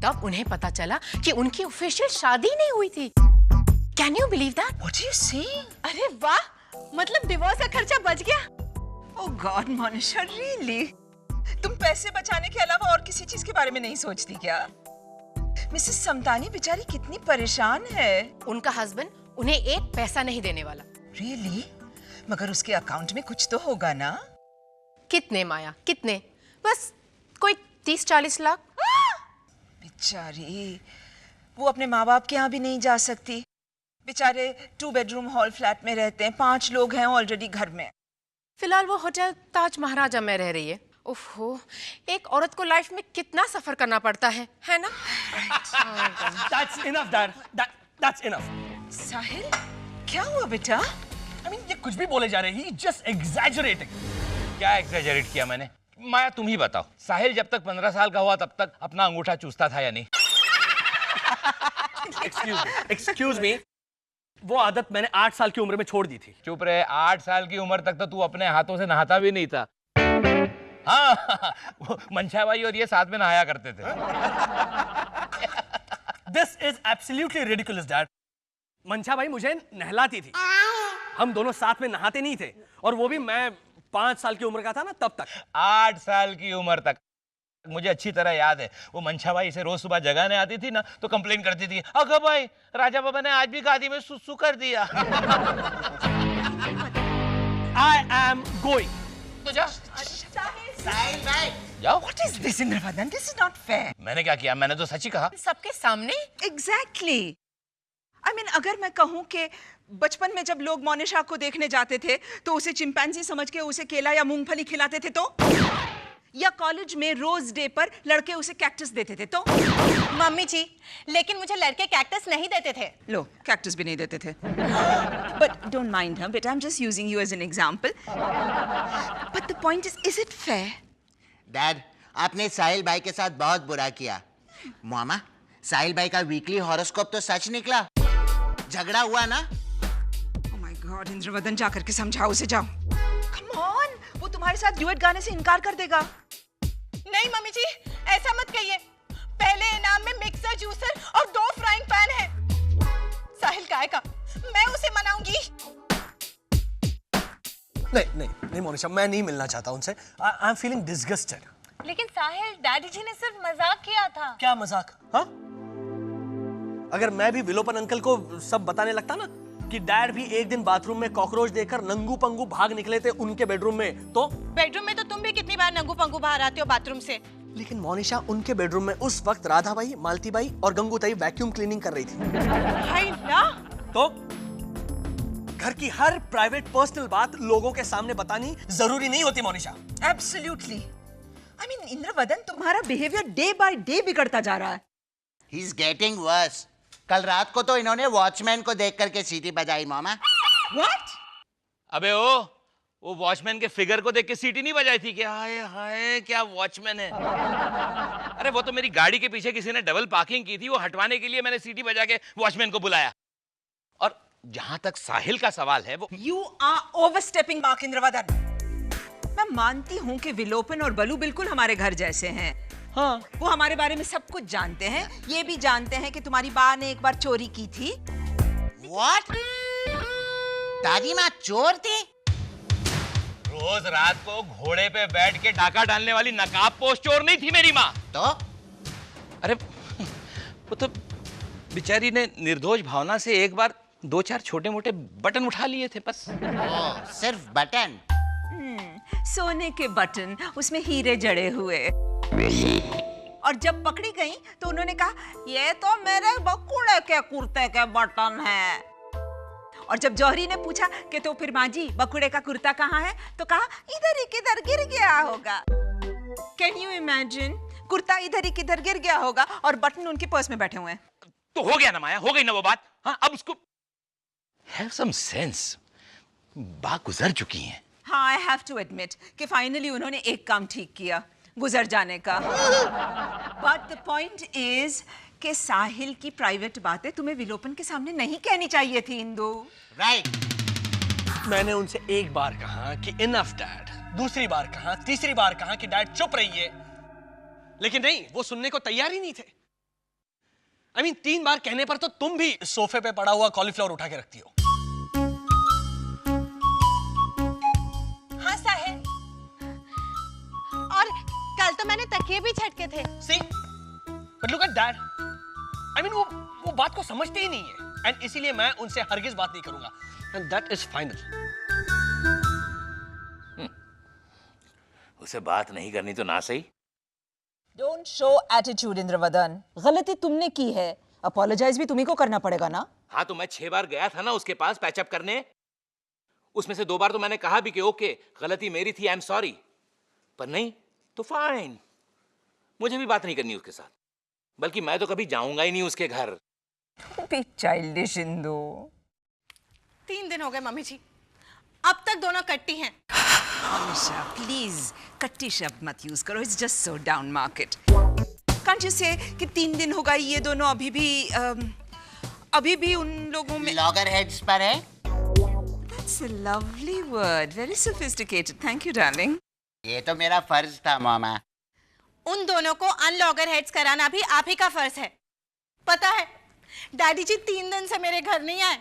तब उन्हें पता चला कि उनकी ऑफिशियल शादी नहीं हुई थी। Can you believe that? What are you saying? अरे वाह, मतलब डिवोर्स का खर्चा बच गया। Oh God, Monisha, really? तुम पैसे बचाने के अलावा और किसी चीज के बारे में नहीं सोचती क्या? मिसेस समतानी बेचारी कितनी परेशान है। उनका हस्बैंड उन्हें एक पैसा नहीं देने वाला। Really? मगर उसके अकाउंट में कुछ तो होगा ना? कितने माया, कितने? बस कोई 30-40 लाख। बेचारी, वो अपने माँ बाप के यहाँ भी नहीं जा सकती। बेचारे 2 बेडरूम हॉल फ्लैट में रहते हैं, 5 लोग हैं ऑलरेडी घर में। फिलहाल वो होटल ताज महाराजा में रह रही है। ओहो, एक औरत को लाइफ में कितना सफर करना पड़ता है ना? That's enough, Dad. That's enough. साहिल, क्या हुआ बेटा? I mean, ये कुछ भी बोले जा रहे हैं, he's just exaggerating. क्या एक्सैजरेट किया मैंने? माया तुम ही बताओ, साहिल जब तक 15 साल का हुआ तब तक अपना अंगूठा चूसता था या नहीं? Excuse me. वो आदत मैंने 8 साल की उम्र में छोड़ दी थी। चुप रहे, 8 साल की उम्र तक तो तू अपने हाथों से नहाता भी नहीं था। हाँ, मंशा भाई और ये साथ में नहाया करते थे। This is absolutely ridiculous, Dad. मंशा भाई मुझे नहलाती थी, हम दोनों साथ में नहाते नहीं थे, और वो भी मैं 5 साल की उम्र का था ना तब तक। 8 साल की उम्र तक। मुझे अच्छी तरह याद है, वो मंशा भाई इसे रोज सुबह जगाने आती थी ना तो कंप्लेन करती थी, अगर भाई राजा बाबा ने आज भी गादी में सुसु कर दिया। I am going. तो जा। साहिल भाई, जाओ। What is this, Indravadan? This is not fair. मैंने क्या किया? मैंने तो सच ही कहा। सबके सामने? Exactly. I mean, अगर मैं कहूँ कि बचपन में जब लोग मोनिशा को देखने जाते थे तो उसे चिंपैंजी समझ के उसे केला या मूंगफली खिलाते थे तो, या कॉलेज में रोज डे पर लड़के उसे कैक्टस देते थे तो। मम्मी जी, लेकिन मुझे लड़के कैक्टस नहीं देते थे। लो, कैक्टस भी नहीं देते थे। But don't mind her, but I'm just using you as an example. But the point is it fair? Dad, आपने साहिल भाई के साथ बहुत बुरा किया। मामा, साहिल भाई का वीकली हॉरोस्कोप तो सच निकला। झगड़ा हुआ ना? Oh my God, इंद्रवदन, जा करके समझाओ उसे, जाओ। Come on, वो तुम्हारे साथ ड्यूएट गाने से इनकार कर देगा। नहीं मम्मी जी, ऐसा मत कहिए। पहले इनाम में मिक्सर, जूसर और 2 फ्राइंग पैन है। साहिल का आएगा, मैं उसे मनाऊंगी। नहीं मोनिशा, मैं नहीं मिलना चाहता उनसे। I am feeling disgusted. लेकिन साहिल, डैडी जी ने सिर्फ मजाक किया था। क्या मजाक? हाँ, अगर मैं भी विलोपन अंकल को सब बताने लगता ना कि डैड भी एक दिन बाथरूम में कॉकरोच देखकर नंगू पंगू भाग निकले थे उनके बेडरूम में, तो बेडरूम में तो तुम भी कितनी बार नंगू पंगू बाहर आते हो बाथरूम से। लेकिन मोनिशा, उनके बेडरूम में उस वक्त राधा बाई, मालती बाई और गंगू ताई वैक्यूम क्लीनिंग कर रही थी। हाय ना, तो घर की हर प्राइवेट पर्सनल बात लोगों के सामने बतानी जरूरी नहीं होती Monisha. Absolutely. I mean, Indravadan, तुम्हारा बिहेवियर डे बाय डे बिगड़ता जा रहा है। He's getting worse. कल रात को तो इन्होंने वॉचमैन को देख करके सीटी बजाई मामा। What? अबे वो वॉचमैन के फिगर को देख के सीटी नहीं बजाई थी क्या? हाय हाय, क्या वॉचमैन है। अरे वो तो मेरी गाड़ी के पीछे किसी ने डबल पार्किंग की थी, वो हटवाने के लिए मैंने सीटी बजा के वॉचमैन को बुलाया। और जहां तक साहिल का सवाल है, वो You are overstepping mark, Indravadan. मैं मानती हूँ कि विलोपन और बलू बिल्कुल हमारे घर जैसे हैं। हाँ, वो हमारे बारे में सब कुछ जानते हैं, ये भी जानते हैं कि तुम्हारी माँ ने एक बार चोरी की थी। What? दादी माँ चोर थी? रोज रात को घोड़े पे बैठ के डाका डालने वाली नकाबपोश चोर नहीं थी मेरी माँ। तो? अरे वो तो बेचारी ने निर्दोष भावना से एक बार 2-4 छोटे मोटे बटन उठा लिए थे बस। ओह, सिर्फ बटन? सोने के बटन, उसमें हीरे जड़े हुए। और जब पकड़ी गई तो उन्होंने कहा, ये तो मेरे बकुड़े के कुर्ते के बटन हैं। और जब जौहरी ने पूछा कि तो फिर माँ जी बकुड़े का कुर्ता कहाँ है, तो कहा इधर ही किधर गिर गया होगा। Can you imagine? कुर्ता इधर ही किधर गिर गया होगा और बटन उनके पर्स में बैठे हुए हैं। तो हो गया ना माया, हो गई ना वो बात। हाँ, अब उसको हैव सम सेंस। बात गुजर चुकी है। हाँ, आई हैव टू एडमिट कि फाइनली उन्होंने एक काम ठीक किया, गुजर जाने का। बट द पॉइंट इज कि साहिल की प्राइवेट बातें तुम्हें विलोपन के सामने नहीं कहनी चाहिए थी, इंदु। राइट। मैंने उनसे एक बार कहा कि इनफ डैड, दूसरी बार कहा, तीसरी बार कहा कि डैड चुप रहिए, लेकिन नहीं, वो सुनने को तैयार ही नहीं थे। I mean, 3 बार कहने पर तो तुम भी सोफे पे पड़ा हुआ कॉलीफ्लावर उठा के रखती हो। हाँ साहिल, और कल तो मैंने तकिए भी झटके थे। See? But look at dad. I mean, वो बात को समझते ही नहीं है, एंड इसीलिए मैं उनसे हरगिज बात नहीं करूंगा, and that is final. उसे बात नहीं करनी तो ना सही। Don't show attitude, Indravadan. गलती तुमने की है, अपोलोजाइज भी तुम्ही को करना पड़ेगा ना। हाँ, तो मैं 6 बार गया था ना उसके पास पैचअप करने, उसमें से 2 बार तो मैंने कहा भी कि ओके गलती मेरी थी, आई एम सॉरी, पर नहीं तो फाइन, मुझे भी बात नहीं करनी उसके साथ, बल्कि मैं तो कभी जाऊंगा ही नहीं उसके घर। B childish Indu. 3 दिन हो गए मम्मी जी, अब तक दोनों कट्टी हैं। मोनिशा, प्लीज कट्टी शब्द मत यूज करो, it's just so down market. Can't you से कि 3 दिन हो गए ये दोनों अभी भी अभी भी उन लोगों में लॉगर हेड्स पर है। That's a lovely word. Very sophisticated. Thank you, darling. ये तो मेरा फर्ज था मामा। उन दोनों को अनलॉगर हेड्स कराना भी आप ही का फर्ज है। पता है डैडी जी 3 दिन से मेरे घर नहीं आए।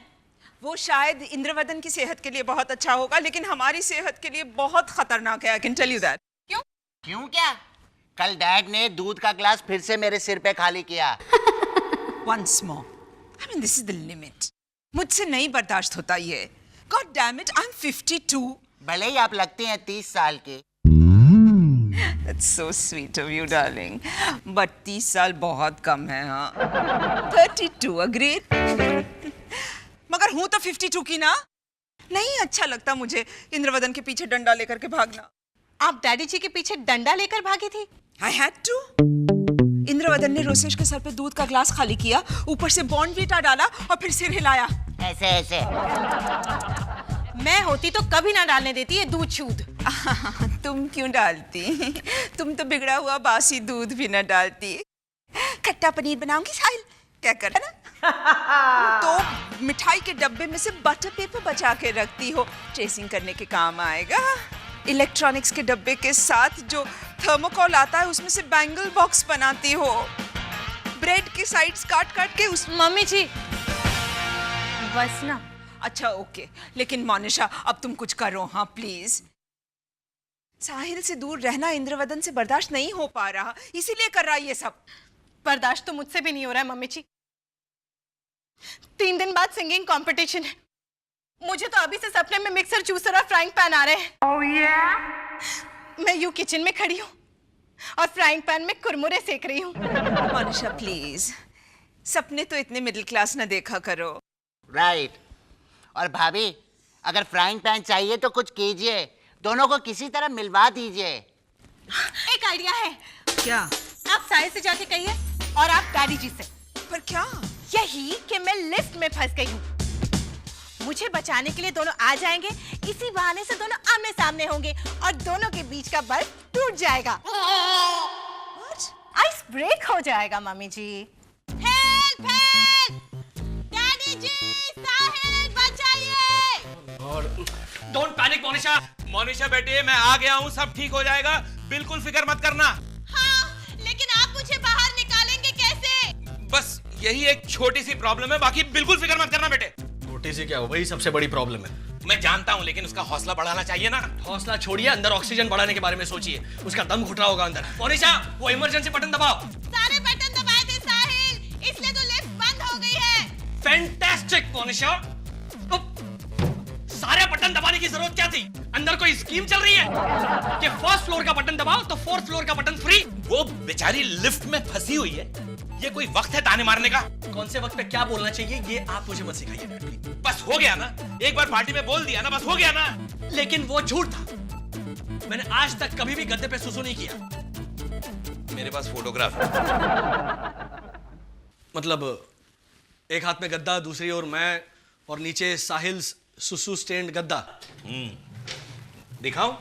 वो शायद इंद्रवदन की सेहत के लिए बहुत अच्छा होगा, लेकिन हमारी सेहत के लिए बहुत खतरनाक है। I can tell you that. क्यों? क्यों क्या? कल डैड ने दूध का ग्लास फिर से मेरे सिर पे खाली किया। Once more. I mean, this is the limit. मुझसे नहीं बर्दाश्त होता ये। God damn it, I'm 52. भले ही आप लगते हैं 30 साल के। That's so sweet of you, darling. But 30 साल बहुत कम है, हाँ। 32, agreed? मगर हूँ तो 52 की ना। नहीं अच्छा लगता मुझे इंद्रवदन के पीछे डंडा लेकर के भागना। आप डैडी जी के पीछे डंडा लेकर भागी थी? I had to. इंद्रवदन ने रोसेश के सर पे दूध का ग्लास खाली किया, ऊपर से बॉर्नवीटा डाला और फिर सिर हिलाया। ऐसे ऐसे। मैं होती तो कभी ना डालने देती ये दूध छूद। तुम क्यों डालती? तुम तो बिगड़ा हुआ बासी दूध भी ना डालती। खट्टा पनीर बनाऊंगी साहिल, क्या कर ना? तो मिठाई के डब्बे में से बटर पेपर बचा के रखती हो, ट्रेसिंग करने के काम आएगा। इलेक्ट्रॉनिक्स के डब्बे के साथ जो थर्मोकॉल आता है उसमें से बैंगल बॉक्स बनाती हो। ब्रेड की साइड्स काट काट के उस मम्मी जी बस ना। अच्छा ओके, लेकिन मोनिशा अब तुम कुछ करो, हाँ प्लीज। साहिल से दूर रहना इंद्रवदन से बर्दाश्त नहीं हो पा रहा, इसीलिए कर रहा है ये सब। बर्दाश्त तो मुझसे भी नहीं हो रहा है मम्मी जी। 3 दिन बाद सिंगिंग कंपटीशन है। मुझे तो अभी से सपने में मिक्सर जूसर और फ्राइंग पैन आ रहे हैं। Oh yeah? मैं यूं किचन में खड़ी हूँ और फ्राइंग पैन में कुरमुरे सेक रही हूँ। मोनिशा प्लीज, सपने तो इतने मिडिल क्लास ना देखा करो। राइट। और भाभी अगर फ्राइंग पैन चाहिए तो कुछ कीजिए, दोनों को किसी तरह मिलवा दीजिए। एक आइडिया है। क्या? आप साहिल से जाके कहिए और आप डैडी जी से। पर क्या? यही कि मैं लिफ्ट में फंस गई हूँ। मुझे बचाने के लिए दोनों आ जाएंगे, इसी बहाने से दोनों आमने सामने होंगे और दोनों के बीच का बर्फ टूट जाएगा। आइस ब्रेक हो जाएगा mummy ji. Help help! Daddy ji, Sahil बचाइए! और डोंट पैनिक मोनिशा। मोनिशा बेटे मैं आ गया हूँ, सब ठीक हो जाएगा, बिल्कुल फिक्र मत करना। हाँ, लेकिन आप मुझे बाहर निकालेंगे कैसे? बस यही एक छोटी सी प्रॉब्लम है, बाकी बिल्कुल फिक्र मत करना बेटे। छोटी सी क्या, वही सबसे बड़ी प्रॉब्लम है। मैं जानता हूँ, लेकिन उसका हौसला बढ़ाना चाहिए ना। हौसला छोड़िए, अंदर ऑक्सीजन बढ़ाने के बारे में सोचिए। उसका दम घुट रहा होगा अंदर। मोनिशा वो इमरजेंसी बटन दबाओ। सारे बटन दबाए थे साहिल, इसलिए तो लिफ्ट बंद हो गई है। फैंटास्टिक मोनिशा। सारे बटन दबाने की जरूरत क्या थी? अंदर कोई स्कीम चल रही है कि फर्स्ट फ्लोर का बटन दबाओ तो 4th फ्लोर का बटन फ्री? वो बेचारी लिफ्ट में फंसी हुई है, ये कोई वक्त है ताने मारने का? कौन से वक्त पे क्या बोलना चाहिए ये आप मुझे मत सिखाइए। बस हो गया ना, एक बार पार्टी में बोल दिया ना, बस हो गया ना। लेकिन वो झूठ था। मैंने आज तक कभी भी गद्दे पे सुसु नहीं किया। मेरे पास फोटोग्राफ है। मतलब एक हाथ में गद्दा, दूसरी ओर मैं और नीचे साहिल सुसु स्टैंड गद्दा। दिखाऊं?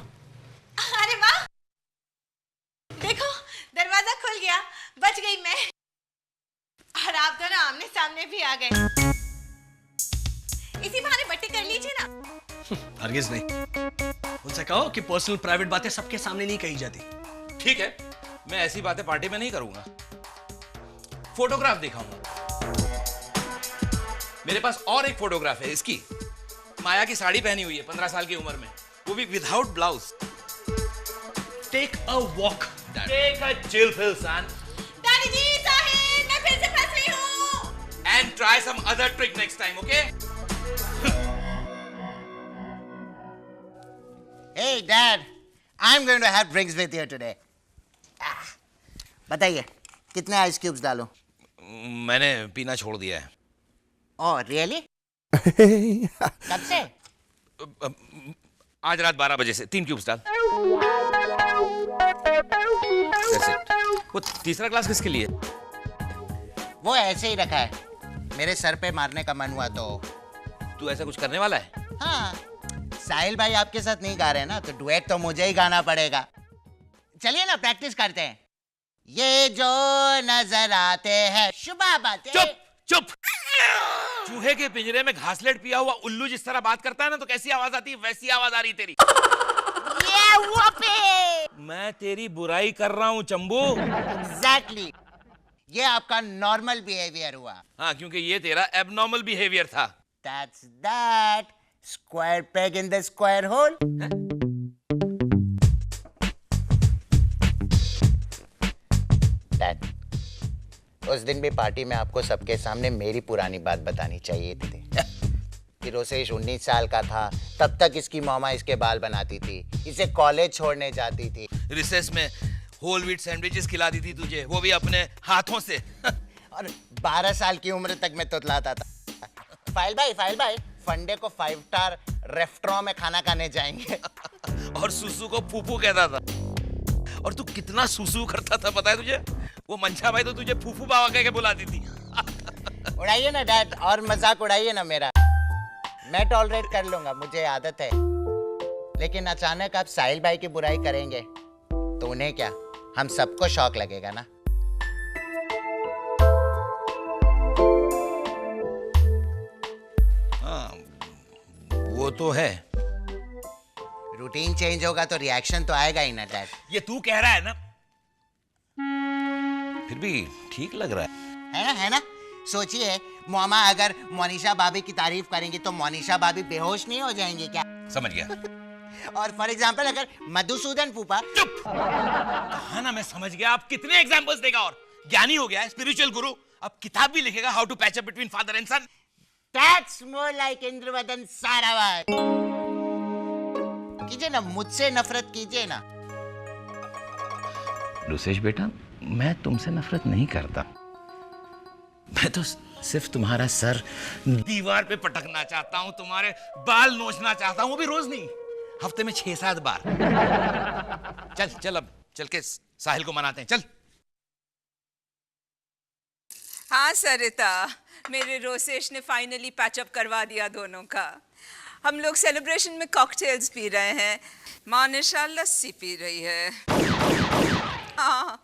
अरे वाह! देखो दरवाजा खुल गया, बच गई मैं। और आप दोनों आमने सामने भी आ गए। इसी बहाने बट्टी कर लीजिए ना। हरगिज नहीं। उनसे कहो कि पर्सनल प्राइवेट बातें सबके सामने नहीं कही जाती। ठीक है, मैं ऐसी बातें पार्टी में नहीं करूंगा। फोटोग्राफ दिखाऊंगा। मेरे पास और एक फोटोग्राफ है इसकी। माया की साड़ी पहनी हुई है 15 साल की उम्र में, वो भी without blouse. Take a walk. Take a chill pill son. Daddy ji, Sahil, मैं फिर से फंस रही हूँ। And try some other trick next time, okay? Hey Dad, I'm going to have drinks with you today. बताइए कितने आइस क्यूब्स डालूं? मैंने पीना छोड़ दिया है। Oh, really? कब से? आज रात 12 बजे से 3 क्यूब्स डाल। That's it. वो तीसरा ग्लास किसके लिए? वो ऐसे ही रखा है, मेरे सर पे मारने का मन हुआ तो। तू ऐसा कुछ करने वाला है? हाँ, साहिल भाई आपके साथ नहीं गा रहे ना, तो डुएट तो मुझे ही गाना पड़ेगा। चलिए ना प्रैक्टिस करते हैं। ये जो नजर आते हैं शुभ बातें। चुप चुप। चूहे के पिंजरे में घासलेट पिया हुआ उल्लू जिस तरह बात करता है ना, तो कैसी आवाज आती है वैसी आवाज आ रही तेरी। ये वो पे मैं तेरी बुराई कर रहा हूँ चंबू। एग्जैक्टली, ये आपका नॉर्मल बिहेवियर हुआ। हाँ, क्योंकि ये तेरा एबनॉर्मल बिहेवियर था। That's that. Square peg in the square hole. Dad, उस दिन भी पार्टी में आपको सबके सामने मेरी पुरानी बात बतानी चाहिए थी कि रोसेश 19 साल का था तब तक इसकी मौमा इसके बाल बनाती थी, इसे कॉलेज छोड़ने जाती थी, रिसेस में होल व्हीट सैंडविचेस खिलाती थी तुझे, वो भी अपने हाथों से। और 12 साल की उम्र तक मैं तुतलाता था, फाइल भाई फंडे को 5 स्टार रेस्टोरेंट में खाना खाने जाएंगे। और सुसु को फूफू कहता था। और तू कितना सुसु करता था पता है तुझे? वो मंछा भाई तो तुझे फूफू बाबा कह के बुलाती थी। उड़ाइए ना डैड, और मजाक उड़ाइए ना मेरा, मैं टॉलरेट कर लूंगा, मुझे आदत है। लेकिन अचानक आप साहिल भाई की बुराई करेंगे तो उन्हें क्या, हम सबको शौक लगेगा ना। हाँ, वो तो है। रूटीन चेंज होगा तो रिएक्शन तो आएगा ही ना डैड। ये तू कह रहा है ना, फिर भी ठीक लग रहा है ना? सोचिए, मोमा अगर मोनिशा भाभी की तारीफ करेंगी तो मोनिशा भाभी बेहोश नहीं हो जाएंगी क्या? समझ गया। और फॉर एग्जाम्पल अगर मधुसूदन फूफा। चुप। कहा ना मैं समझ गया। आप कितने एग्जांपल्स देगा? और ज्ञानी हो गया है, स्पिरिचुअल गुरु। अब किताब भी लिखेगा, how to patch up between father and son. That's more like Indravadan Sarabhai. कीजिए ना, मुझसे नफरत कीजिए ना। रुसेश बेटा, मैं तुमसे नफरत नहीं करता। मैं तो सिर्फ तुम्हारा सर दीवार पे पटकना चाहता हूँ, तुम्हारे बाल नोचना चाहता हूँ, वो भी रोज नहीं, हफ्ते में 6-7 बार। चल अब चल के साहिल को मनाते हैं, चल। हाँ सरिता, मेरे रोसेश ने फाइनली पैचअप करवा दिया दोनों का। हम लोग सेलिब्रेशन में कॉकटेल्स पी रहे हैं, मोनिशा लस्सी पी रही है। हाँ,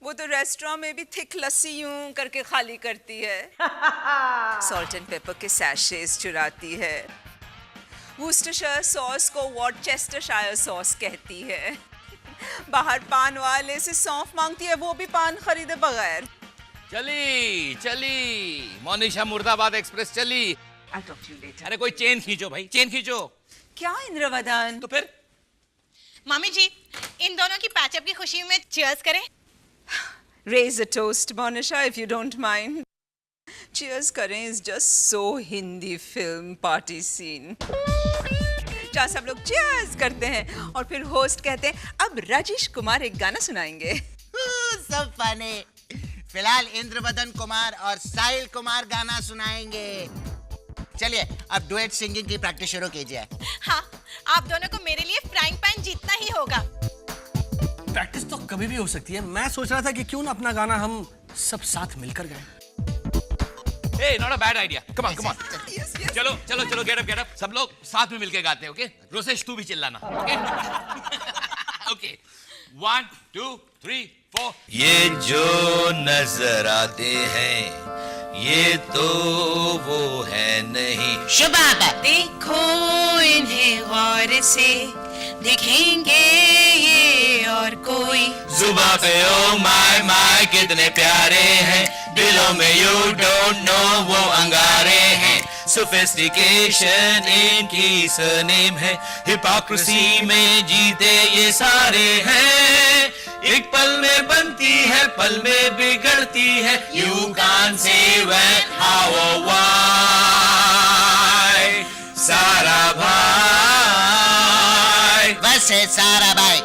वो तो रेस्टोरेंट में भी थिक लस्सी यूं करके खाली करती है। सॉल्ट एंड पेपर के सैशेस चुराती है। वुस्टरशायर सॉस को वॉर्चेस्टरशायर सॉस कहती है। बाहर पान वाले से सौंफ मांगती है, वो भी पान खरीदे बगैर। चली मोनिशा मुर्दाबाद एक्सप्रेस चली। अरे कोई चेन खींचो भाई, चेन खींचो। क्या इंद्रवदन? तो फिर मम्मी जी, इन दोनों की पैचअप की खुशी में चीयर्स करें। Raise a toast, Monisha, if you don't mind. Cheers करें is just so Hindi film party scene. जहाँ सब लोग cheers करते हैं और फिर होस्ट कहते हैं अब राजेश कुमार एक गाना सुनाएंगे। सब फनी। फिलहाल इंद्रवदन कुमार और साहिल कुमार गाना सुनाएंगे। चलिए अब डुएट सिंगिंग की प्रैक्टिस शुरू कीजिए। हाँ, आप दोनों को मेरे लिए फ्राइंग पैन जीतना ही होगा। प्रैक्टिस तो कभी भी हो सकती है। मैं सोच रहा था कि क्यों ना अपना गाना हम सब साथ मिलकर गाएं। Hey, not a bad idea. Come on. चलो, get up. सब लोग साथ में मिलके गाते हैं, okay? रोसेश तू भी चिल्लाना, okay? Okay. 1, 2, 3, 4. ये जो नजर आते हैं, ये तो वो है नहीं। शुभ देखो इन्हें गौर से, देखेंगे ये और कोई। जुबां पे ओ माय कितने प्यारे हैं, दिलों में यू डोंट नो वो अंगारे हैं। सोफिस्टिकेशन इनकी सरनेम है, हिपोक्रेसी में जीते ये सारे हैं। एक पल में बनती है, पल में बिगड़ती है, you can't say when how और व्हाई। सारा भाई, बस है सारा भाई।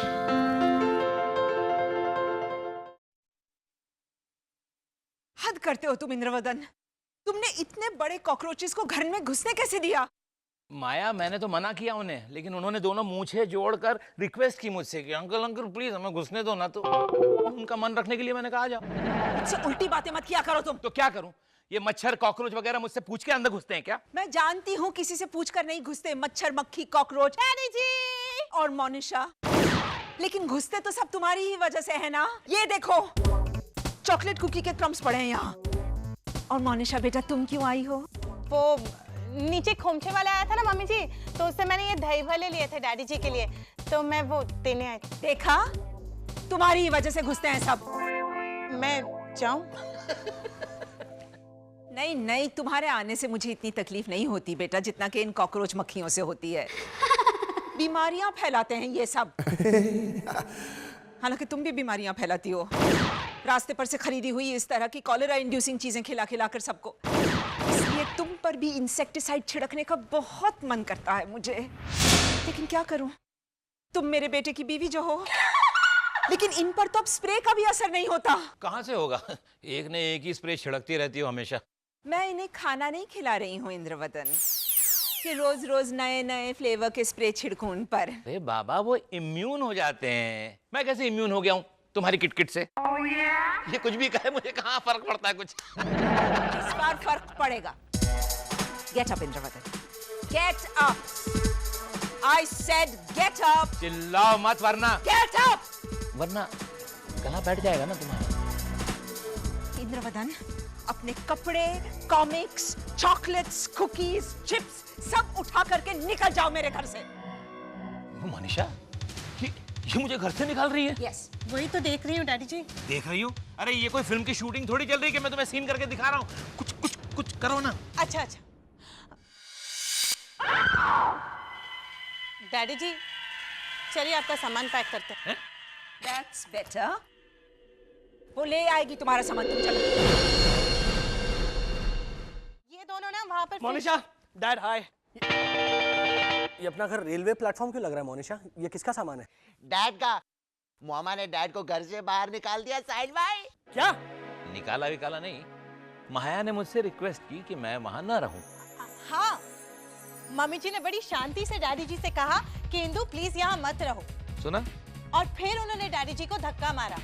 हद करते हो तुम इंद्रवदन। तुमने इतने बड़े कॉकरोचेस को घर में घुसने कैसे दिया? माया, मैंने तो मना किया उन्हें, लेकिन उन्होंने दोनों मूंछें जोड़कर रिक्वेस्ट की मुझसे कि अंकल प्लीज हमें घुसने दो ना। तो उनका मन रखने के लिए मैंने कहा जाओ। मुझसे उल्टी बातें मत किया करो तुम। तो क्या करूं? ये मच्छर कॉकरोच वगैरह मुझसे पूछ के अंदर घुसते हैं क्या? मैं जानती हूँ किसी से पूछकर नहीं घुसते मच्छर, मक्खी, कॉकरोच और मोनिशा, लेकिन घुसते तो सब तुम्हारी ही वजह से है ना। ये देखो, चॉकलेट कुकी के क्रम्स पड़े हैं यहाँ। और मोनिशा बेटा तुम क्यों आई हो? वो नीचे खोमचे वाला आया था ना मम्मी जी, तो उससे मैंने ये दही भल्ले लिए थे डैडी जी के लिए, तो मैं वो देने आई थी। देखा, तुम्हारी ही वजह से घुसते हैं सब। मैं जाऊं? नहीं नहीं, तुम्हारे आने से मुझे इतनी तकलीफ नहीं होती बेटा जितना कि इन कॉकरोच मक्खियों से होती है। बीमारियां फैलाते हैं ये सब। हालांकि तुम भी बीमारियां फैलाती हो, रास्ते पर से खरीदी हुई इस तरह की कॉलेरा इंड्यूसिंग चीजें खिला खिलाकर सबको। इसलिए तुम पर भी इंसेक्टिसाइड छिड़कने का बहुत मन करता है मुझे, लेकिन क्या करूं, तुम मेरे बेटे की बीवी जो हो, लेकिन इन पर तो अब स्प्रे का भी असर नहीं होता। कहाँ से होगा? एक ने एक ही स्प्रे छिड़कती रहती हो हमेशा। मैं इन्हें खाना नहीं खिला रही हूँ इंद्रवदन, कि रोज रोज नए नए फ्लेवर के स्प्रे छिड़कूं उन पर। अरे बाबा, वो इम्यून हो जाते हैं। मैं कैसे इम्यून हो गया हूँ तुम्हारी किटकिट से? ये कुछ भी कहे, मुझे कहाँ फर्क पड़ता है कुछ। इस बार फर्क पड़ेगा। Get up Indravadan, get up. I said get up. चिल्लाओ मत वरना गेट अप, वरना गला बैठ जाएगा ना तुम्हारा। इंद्रवदन, अपने कपड़े, कॉमिक्स, चॉकलेट्स, कुकीज, चिप्स सब उठा करके निकल जाओ मेरे घर से। मनीषा, ये मुझे घर से निकाल रही है? यस, वही तो देख रही हूँ डैडी जी। देख रही हूँ? अरे ये कोई फिल्म की शूटिंग थोड़ी चल रही है कि मैं तुम्हें सीन करके दिखा रहा हूँ। कुछ कुछ कुछ करो ना। अच्छा अच्छा डैडी जी, चलिए आपका सामान पैक करते हैं। That's better. वो ले आएगी तुम्हारा सामान, तुम चलो। ये दोनों ना वहाँ पर मोनिशा, डैड हाय। ये अपना घर रेलवे प्लेटफॉर्म क्यों लग रहा है मोनिशा? ये किसका सामान है? डैड का। मोमा ने डैड को घर से बाहर निकाल दिया साहिल भाई। क्या? निकाला विकाला नहीं, माया ने मुझसे रिक्वेस्ट की कि मैं वहां न रहूं। हाँ, मम्मी जी ने बड़ी शांति से डैडी जी से कहा कि इंदु प्लीज यहाँ मत रहो। सुना? और फिर उन्होंने डैडी जी को धक्का मारा।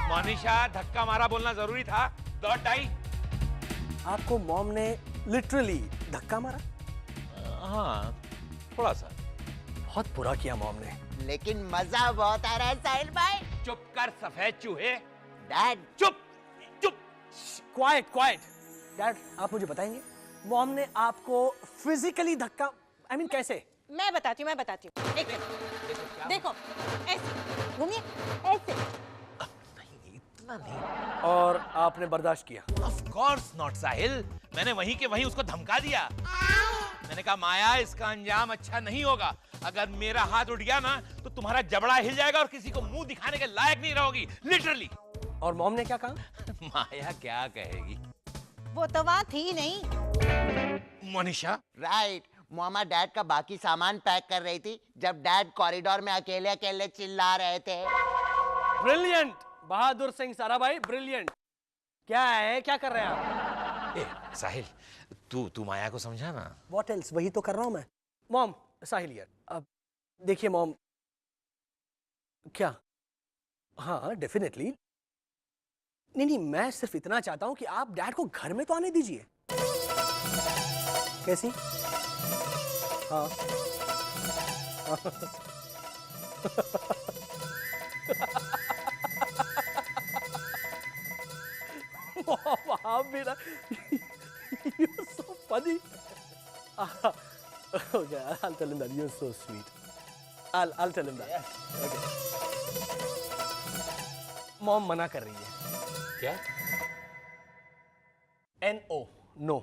मोनिशा, धक्का मारा बोलना जरूरी था? दौड़ आई। आपको मॉम ने लिटरली धक्का मारा? हाँ, थोड़ा सा। बहुत बुरा किया मॉम ने। लेकिन मजा बहुत आ रहा है साहिल भाई। चुप कर सफेद चूहे। डैड चुप चुप। Quite quite. डैड, आप मुझे बताएंगे मॉम ने आपको फिजिकली धक्का, आई मीन कैसे? मैं बताती हूँ। एक मिनट, देखो ऐसे घूमिए, ऐसे। नहीं, इतना नहीं। और आपने बर्दाश्त किया? Of course not, साहिल। मैंने वहीं के वहीं उसको धमका दिया। मैंने कहा माया, इसका अंजाम अच्छा नहीं होगा। अगर मेरा हाथ उठ गया ना तो तुम्हारा जबड़ा हिल जाएगा और किसी को मुंह दिखाने के लायक नहीं रहोगी, लिटरली। और मॉम ने क्या कहा? माया क्या कहेगी? वो तो वहाँ थी नहीं। मनीषा, राइट। मोमा डैड का बाकी सामान पैक कर रही थी जब डैड कॉरिडोर में अकेले अकेले चिल्ला रहे थे। Brilliant Bahadur Singh Sarabhai, brilliant. क्या है, क्या कर रहे हैं आप? ए साहिल, तू माया को समझा ना। What else? वही तो कर रहा हूं मैं। मॉम, साहिल यार, अब देखिए मॉम, क्या? हाँ डेफिनेटली। नहीं, मैं सिर्फ इतना चाहता हूं कि आप डैड को घर में तो आने दीजिए। कैसी? हाँ। आप भी ना, you're so funny. Okay, I'll tell him that. You're so sweet. I'll tell him that. Okay. Mom मना कर रही है। क्या? NO, no.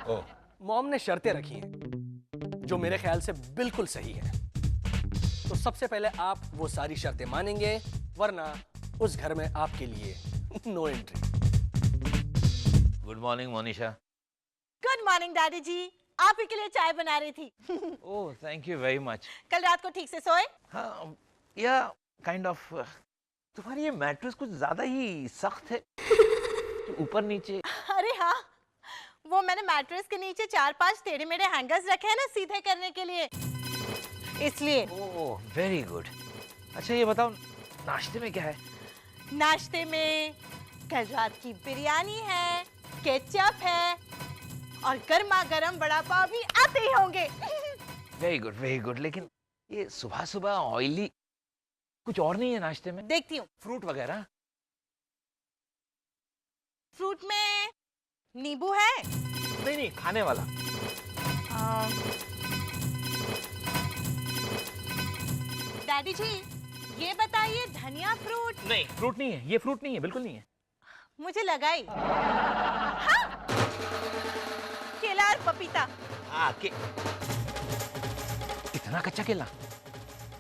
ओ, मॉम ने शर्तें रखी हैं जो मेरे ख्याल से बिल्कुल सही है। तो सबसे पहले आप वो सारी शर्तें मानेंगे, वरना उस घर में आपके लिए no entry. Good morning Monisha. Good morning daddy ji, आप ही के लिए चाय बना रही थी। Oh, thank you very much. कल रात को ठीक से सोए? हाँ, या काइंड ऑफ। तुम्हारी ये मैट्रेस कुछ ज्यादा ही सख्त है, ऊपर नीचे। अरे हाँ, वो मैंने मैट्रेस के नीचे 4-5 टेढ़े मेढ़े हैंगर्स रखे हैं ना सीधे करने के लिए, इसलिए। ओह, वेरी गुड। अच्छा ये बताओ, नाश्ते में क्या है? नाश्ते में कल रात की बिरयानी है, केचप है और गर्मा गर्म वड़ा पाव भी आते ही होंगे। Very good very good. लेकिन ये सुबह सुबह ऑयली कुछ और नहीं है नाश्ते में? देखती हूँ। फ्रूट वगैरह? फ्रूट में नींबू है? नहीं नहीं, खाने वाला। डैडी जी, ये बताइए धनिया फ्रूट? नहीं, फ्रूट नहीं है, ये फ्रूट नहीं है, बिल्कुल नहीं है। मुझे लगा ही। हाँ? केला और पपीता। इतना कच्चा केला?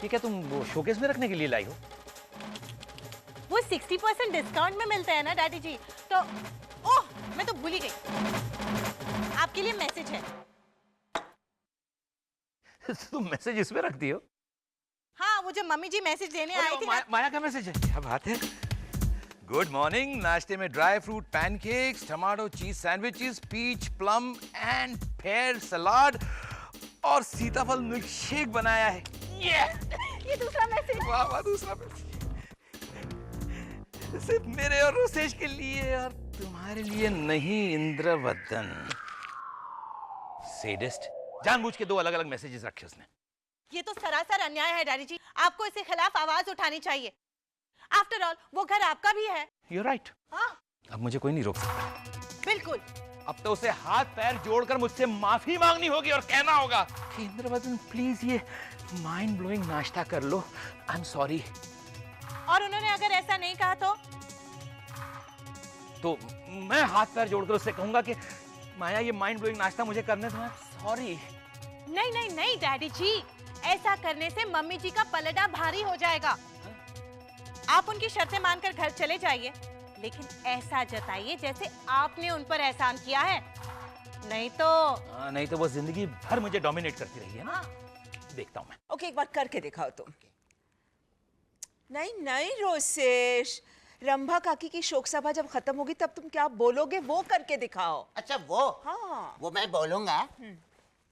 ये क्या तुम वो शोकेस में रखने के लिए लाई हो? वो 60% डिस्काउंट में मिलते हैं ना डैडी जी, तो ओह मैं तो भूल ही गई। आपके लिए मैसेज है। तुम मैसेज इसमें रखती हो? हाँ, वो जो मम्मी जी मैसेज देने आई थी ना। माया का मैसेज है? क्या बात है। Good morning. नाश्ते में dry fruit pancakes, tomato cheese sandwiches, peach plum and pear salad और सीताफल मिल्क शेक बनाया है। ये दूसरा मैसेज। वाह वाह, दूसरा मैसेज सिर्फ मेरे और रोसेश के लिए और तुम्हारे लिए नहीं इंद्रवदन। सेडिस्ट। जानबूझ के 2 अलग-अलग मैसेजेस रखे उसने। ये तो सरासर अन्याय है डैडी जी, आपको इसके खिलाफ आवाज उठानी चाहिए। आफ्टर ऑल वो घर आपका भी है। You're right. हाँ, अब मुझे कोई नहीं रोक सकता। बिल्कुल। अब तो उसे हाथ पैर जोड़कर मुझसे माफी मांगनी होगी और कहना होगा कि इंद्रवदन प्लीज ये माइंड ब्लोइंग नाश्ता कर लो, आई एम सॉरी। और उन्होंने अगर ऐसा नहीं कहा तो मैं हाथ पैर जोड़कर उससे कहूंगा कि माया ये माइंड ब्लोइंग नाश्ता मुझे करने दो, सॉरी। नहीं नहीं नहीं डैडी जी, ऐसा करने से मम्मी जी का पलड़ा भारी हो जाएगा। आप उनकी शर्तें मानकर घर चले जाइए, लेकिन ऐसा जताइए जैसे आपने उन पर एहसान किया है। नहीं तो वो जिंदगी भर मुझे डोमिनेट करती रही है ना। देखता हूं मैं। ओके, एक बार करके दिखाओ तुम। नहीं नहीं रोसेश, रंभा काकी की शोक सभा जब खत्म होगी तब तुम क्या बोलोगे वो करके दिखाओ। अच्छा वो? हाँ। वो मैं बोलूंगा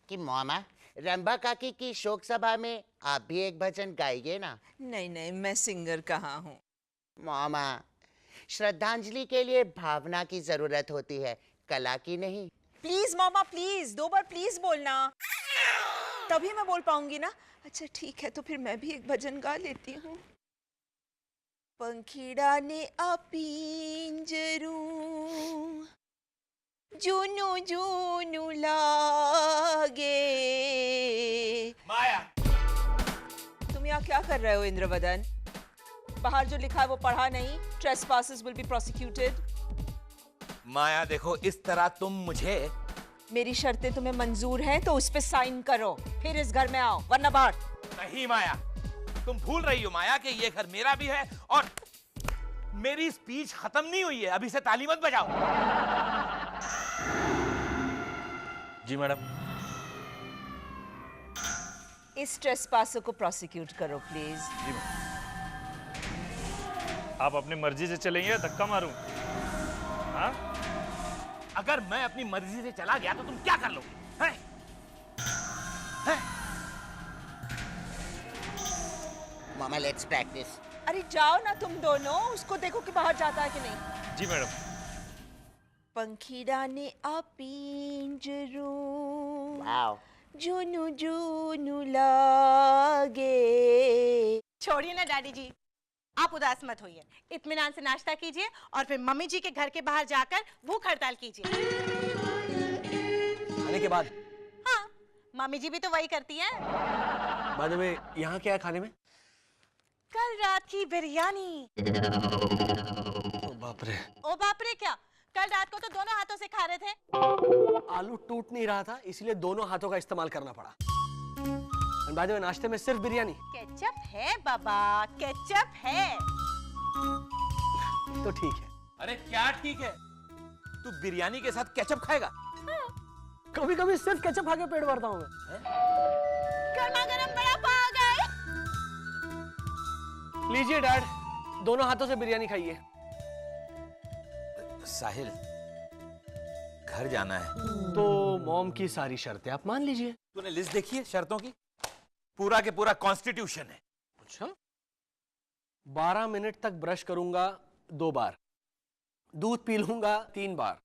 कि मामा रंभा काकी की शोक सभा में आप भी एक भजन गाइए ना। नहीं नहीं, मैं सिंगर कहाँ हूँ। मामा, श्रद्धांजलि के लिए भावना की जरूरत होती है, कला की नहीं। Please mama please, 2 bar please बोलना, तभी मैं बोल पाऊंगी ना। अच्छा ठीक है, तो फिर मैं भी एक भजन गा लेती हूँ। पंखीड़ा ने अपींजरू जूनू जूनू लागे। माया, तुम यहाँ क्या कर रहे हो इंद्रवदन? बाहर जो लिखा है वो पढ़ा नहीं? Trespassers will be prosecuted। माया देखो, इस तरह तुम मुझे। मेरी शर्तें तुम्हें मंजूर हैं तो उस पे साइन करो, फिर इस घर में आओ, वरना बाहर। नहीं माया, तुम भूल रही हो माया कि ये घर मेरा भी है और मेरी स्पीच खत्म नहीं हुई है। अभी से ताली मत बजाओ। जी मैडम। इस ट्रेसपासर को प्रोसिक्यूट करो प्लीज। Ji ma'am. आप अपनी मर्जी से चलेंगे या धक्का मारूं? हाँ? अगर मैं अपनी मर्जी से चला गया तो तुम क्या कर लोगे? हैं? हैं? मामा लेट्स प्रैक्टिस। अरे जाओ ना तुम दोनों, उसको देखो कि बाहर जाता है कि नहीं। जी मैडम। पंखीड़ा ने अपींजरू वाओ, जूनू जूनू लागे। छोड़िए ना डैडी जी, आप उदास मत होइए। इत्मीनान से नाश्ता कीजिए और फिर मम्मी जी के घर के बाहर जाकर भूख हड़ताल कीजिए। खाने के बाद? हाँ, मम्मी जी भी तो वही करती हैं। बाद में यहाँ क्या है खाने में? कल रात की बिरयानी। ओ बाप रे। ओ बाप रे क्या? कल रात को तो दोनों हाथों से खा रहे थे। आलू टूट नहीं रहा था, इसलिए दोनों हाथों का इस्तेमाल करना पड़ा। बाद में नाश्ते में सिर्फ बिरयानी। केचप है बाबा, केचप है। तो ठीक है। अरे क्या ठीक है? तू बिरयानी के साथ केचप खाएगा? कभी कभी सिर्फ केचप खा के पेट भरता हूँ मैं। गर्मा गर्म बड़ा पाव आ गए। लीजिए डैड, दोनों हाथों से बिरयानी खाइए। साहिल, घर जाना है। तो मॉम की सारी शर्तें आप मान लीजिए। तूने लिस्ट देखी है शर्तों की? पूरा के पूरा कॉन्स्टिट्यूशन है। अच्छा? 12 मिनट तक ब्रश करूंगा 2 बार, दूध पी लूंगा 3 बार,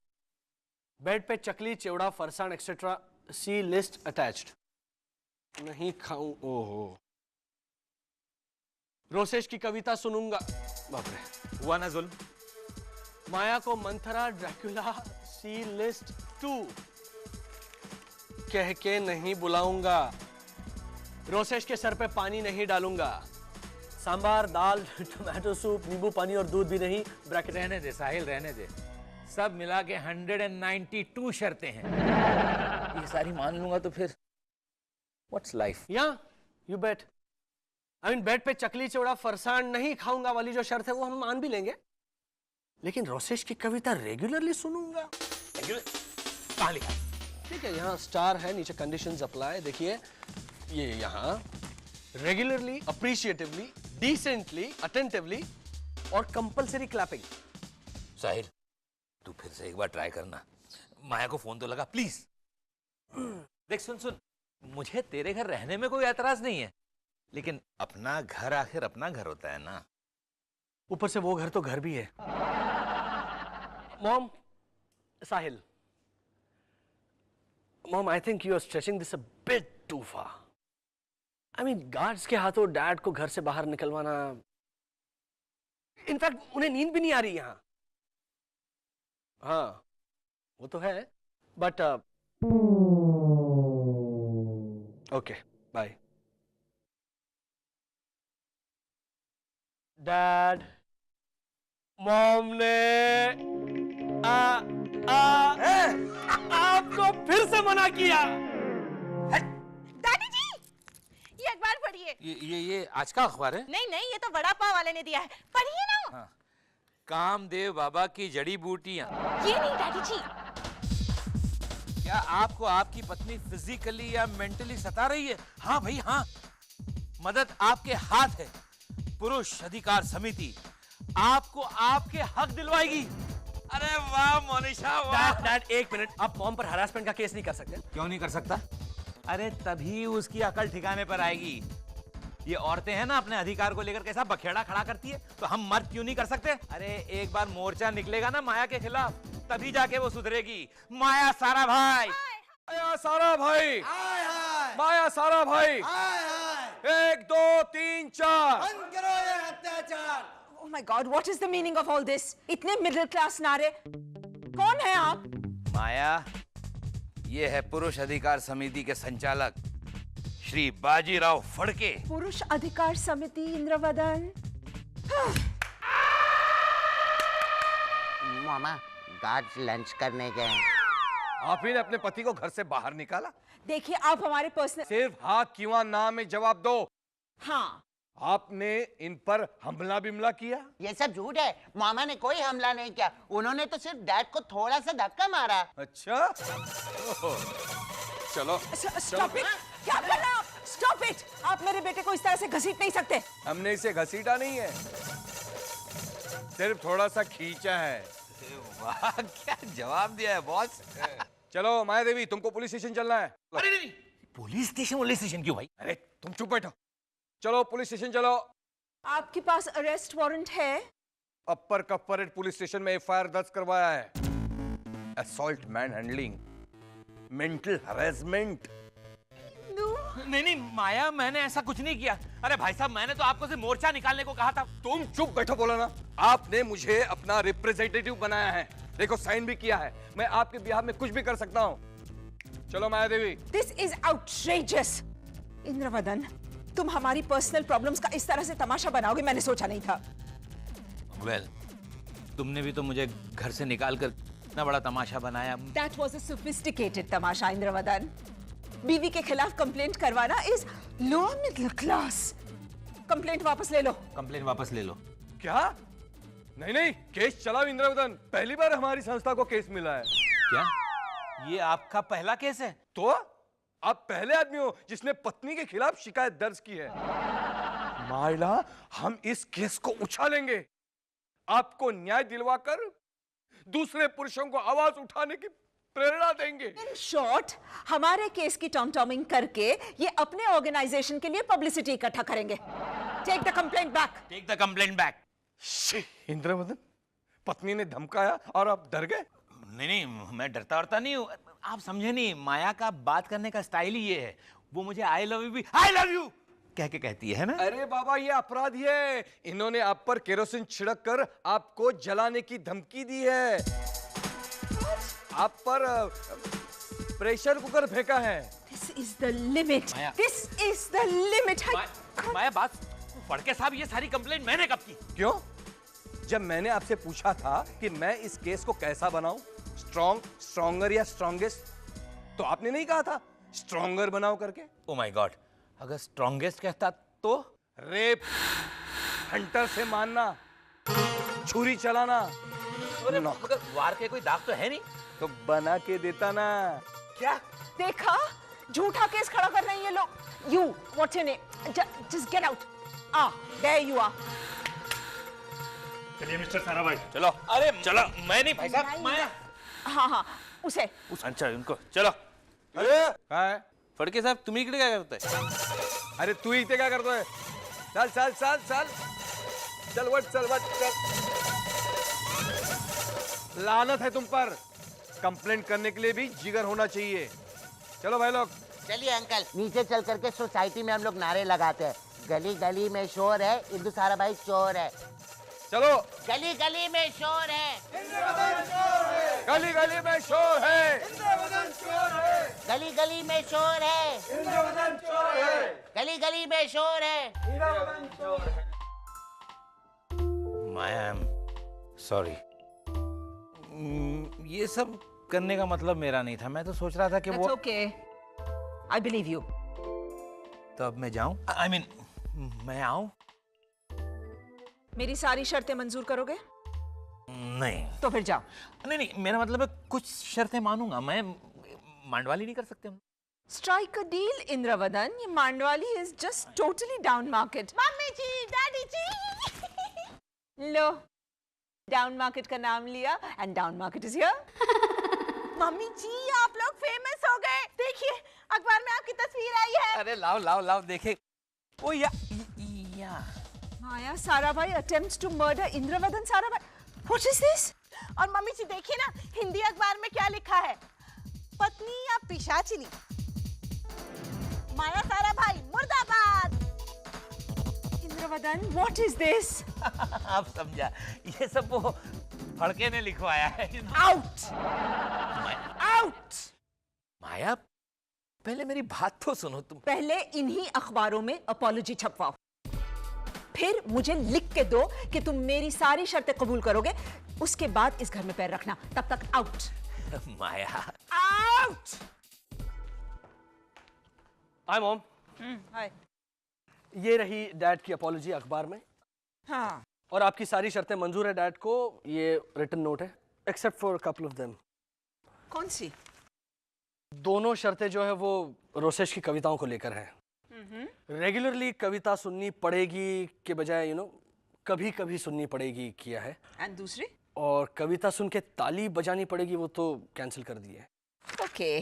बेड पे चकली चिवड़ा फरसाण एक्सेट्रा, सी लिस्ट अटैच्ड। नहीं खाऊं, ओहो। रोसेश की कविता सुनूंगा। बाप रे। हुआ ना जुल्म? माया को मंथरा ड्रैकुला सी लिस्ट 2 कह के नहीं बुलाऊंगा। रोसेश के सर पे पानी नहीं डालूंगा। सांबार, दाल, टोमेटो सूप, नींबू पानी और दूध भी नहीं। ब्रैकेट रहने दे साहिल, रहने दे। सब मिला के 192 शर्तें हैं। ये सारी मान लूंगा तो फिर व्हाट्स लाइफ? या you bet. I mean bed पे चकली चौड़ा फरसान नहीं खाऊंगा वाली जो शर्त है वो हम मान भी लेंगे, लेकिन रोसेश की कविता रेगुलरली सुनूंगा। कहाँ लिखा? ठीक है, यहाँ स्टार है, नीचे कंडीशंस अप्लाई। देखिए ये यहाँ रेगुलरली, अप्रिशिएटिवली, डिसेंटली, अटेंटिवली और कंपलसरी क्लैपिंग। साहिल तू फिर से एक बार ट्राई करना। माया को फोन तो लगा प्लीज। देख सुन, मुझे तेरे घर रहने में कोई एतराज नहीं है, लेकिन अपना घर आखिर अपना घर होता है ना। ऊपर से वो घर तो घर भी है। Mom, Sahil, mom I think you are stretching this a bit too far. I mean guards के हाथों डैड को घर से बाहर निकलवाना, इनफैक्ट उन्हें नींद भी नहीं आ रही यहां। हाँ वो तो है, but okay bye. Dad, mom ने आपको फिर से मना किया। दादी जी, ये अखबार पढ़िए। ये आज का अखबार है? नहीं, ये तो वड़ा पाव वाले ने दिया है, पढ़िए ना। हाँ। कामदेव बाबा की जड़ी बूटियां। ये नहीं दादी जी। क्या आपको आपकी पत्नी फिजिकली या मेंटली सता रही है? हाँ भाई हाँ, मदद आपके हाथ है। पुरुष अधिकार समिति आपको आपके हक दिलवाएगी। अरे वाह मोनिशा वाह। डैड एक मिनट, आप मॉम पर हरासमेंट का केस नहीं कर सकते? क्यों नहीं कर सकता? अरे तभी उसकी अकल ठिकाने पर आएगी। ये औरतें हैं ना, अपने अधिकार को लेकर कैसा बखेड़ा खड़ा करती है, तो हम मर्द क्यों नहीं कर सकते? अरे एक बार मोर्चा निकलेगा ना माया के खिलाफ, तभी जाके वो सुधरेगी। माया सारा भाई, माया सारा भाई, माया सारा भाई, 1 2 3 4। बंद करो ये अत्याचार। Oh my God, what is the meaning of all this? इतने मिडिल क्लास नारे। कौन है आप? माया, ये है पुरुष अधिकार समिति के संचालक श्री बाजीराव फड़के। पुरुष अधिकार समिति इंद्रवदन। मामा, गार्ड्स लंच करने गए। आप ही ने अपने पति को घर से बाहर निकाला? देखिए आप हमारे पर्सनल। सिर्फ हाँ क्यों ना में जवाब दो। हाँ, आपने इन पर हमला बिमला किया? ये सब झूठ है, मामा ने कोई हमला नहीं किया। उन्होंने तो सिर्फ डैड को थोड़ा सा धक्का मारा। अच्छा चलो स्टॉप इट। क्या कर रहे हो? Stop it. आप मेरे बेटे को इस तरह से घसीट नहीं सकते। हमने इसे घसीटा नहीं है, सिर्फ थोड़ा सा खींचा है। वाह क्या जवाब दिया है बॉस। चलो माया देवी, तुमको पुलिस स्टेशन चलना है। अरे नहीं, पुलिस स्टेशन क्यों भाई? अरे तुम चुप बैठो। चलो पुलिस स्टेशन चलो। आपके पास अरेस्ट वारंट है? अपर कपरेट पुलिस स्टेशन में एफआईआर दर्ज करवाया है। Assault, man handling, mental harassment. नहीं माया, मैंने ऐसा कुछ नहीं किया। अरे भाई साहब, मैंने तो आपको से मोर्चा निकालने को कहा था। तुम चुप बैठो, बोला ना। आपने मुझे अपना रिप्रेजेंटेटिव बनाया है, देखो साइन भी किया है। मैं आपके बिहाफ में कुछ भी कर सकता हूँ। चलो Maya Devi. This is outrageous. Indravadan, तुम हमारी पर्सनल प्रॉब्लम्स का इस तरह से तमाशा बनाओगे, मैंने सोचा नहीं था। वेल, तुमने भी तो मुझे घर से निकाल कर इतना बड़ा तमाशा बनाया। That was a sophisticated तमाशा इंद्रवदन। बीवी के खिलाफ कंप्लेंट करवाना is lower middle class. Complaint वापस ले लो। कंप्लेंट वापस ले लो। क्या? नहीं, केस चलाओ इंद्रवदन। पहली बार हमारी संस्था को केस मिला है। क्या ये आपका पहला केस है? तो आप पहले आदमी हो जिसने पत्नी के खिलाफ शिकायत दर्ज की है। माइला, हम इस केस को उछालेंगे, आपको न्याय दिलवाकर दूसरे पुरुषों को आवाज उठाने की प्रेरणा देंगे। इन शॉर्ट, हमारे केस की टॉम-टॉमिंग करके ये अपने ऑर्गेनाइजेशन के लिए पब्लिसिटी इकट्ठा करेंगे। Take the complaint back. Take the complaint back. Indravadan, पत्नी ने धमकाया और आप डर गए? नहीं, मैं डरता नहीं हूँ। आप समझे नहीं, माया का बात करने का स्टाइल ही ये है। वो मुझे आई लव यू भी आई लव यू कह के कहती है ना। अरे बाबा ये अपराधी है, इन्होंने आप पर केरोसिन छिड़क कर आपको जलाने की धमकी दी है। आप पर प्रेशर कुकर फेंका है। This is the limit. This is the limit. माया बात फड़के साहब, ये सारी कंप्लेंट मैंने कब की? क्यों? जब मैंने आपसे पूछा था कि मैं इस केस को कैसा बनाऊं, स्ट्रॉन्ग, स्ट्रॉन्गर या स्ट्रॉन्गेस्ट, तो आपने नहीं कहा था स्ट्रॉन्गर बनाओ करके। ओ माय गॉड, अगर स्ट्रॉन्गेस्ट कहता तो? रेप, हंटर से मारना, छुरी चलाना। मगर वार के कोई दाग तो है नहीं। तो बना के देता ना। क्या? देखा, झूठा केस खड़ा कर रहे हैं ये लोग। You, what's your name? Just get out. There you are. चलिए मिस्टर साराभाई। चलो। अरे चलो, मैं नहीं भाई साहब, माया। हाँ, उसे। अच्छा उनको चलो। अरे काय? फड़के साहब तुम्ही इकडे काय करताय? अरे तू इथे क्या करतोय? चल चल चल चल चल वट चल। लानत है तुम पर। कंप्लेंट करने के लिए भी जिगर होना चाहिए। चलो भाई लोग। चलिए अंकल, नीचे चल करके सोसाइटी में हम लोग नारे लगाते हैं। गली गली में शोर है, इंदु साराभाई चोर है। चलो। गली गली में शोर है, गली गली में शोर है, गली गली में शोर है, गली गली में शोर है। माया, आई एम सॉरी। ये सब करने का मतलब मेरा नहीं था। मैं तो सोच रहा था कि वो okay. I believe you. तो अब मैं जाऊं? I mean, मैं आऊं? मेरी सारी शर्तें मंजूर करोगे? नहीं। तो फिर जाओ। नहीं, मेरा मतलब है कुछ शर्तें मानूंगा मैं। मांडवाली नहीं कर सकते हम? Strike a deal, Indravadan. ये मांडवाली is just totally down market. Mummy ji, daddy ji. लो, डाउन मार्केट का नाम लिया and down market is here. Mummy ji, आप लोग फेमस हो गए। देखिए, अखबार में आपकी तस्वीर आई है। अरे लाओ देखे। ओ या Maya Sarabhai attempts to murder Indravadan Sarabhai. What is this? और मम्मी जी देखिए ना, हिंदी अखबार में क्या लिखा है? पत्नी या पिशाचिनी, माया साराभाई मुर्दाबाद। Indravadan, what is this? आप समझा, ये सब वो फड़के ने लिखवाया है। Out! Out! माया, पहले मेरी बात तो सुनो तुम। पहले इन्हीं अखबारों में अपॉलॉजी छपवाओ, फिर मुझे लिख के दो कि तुम मेरी सारी शर्तें कबूल करोगे। उसके बाद इस घर में पैर रखना। तब तक out. Maya, out. Hi mom. Hi. ये रही डैड की अपॉलॉजी अखबार में। हाँ। और आपकी सारी शर्तें मंजूर है डैड को। ये रिटन नोट है, except for couple of them. कौन सी? दोनों शर्तें जो है वो रोसेश की कविताओं को लेकर है। रेगुलरली कविता सुननी पड़ेगी के बजाय कभी कभी सुननी पड़ेगी किया है। एंड दूसरी? और कविता सुन के ताली बजानी पड़ेगी वो तो कैंसिल कर दी है। ओके।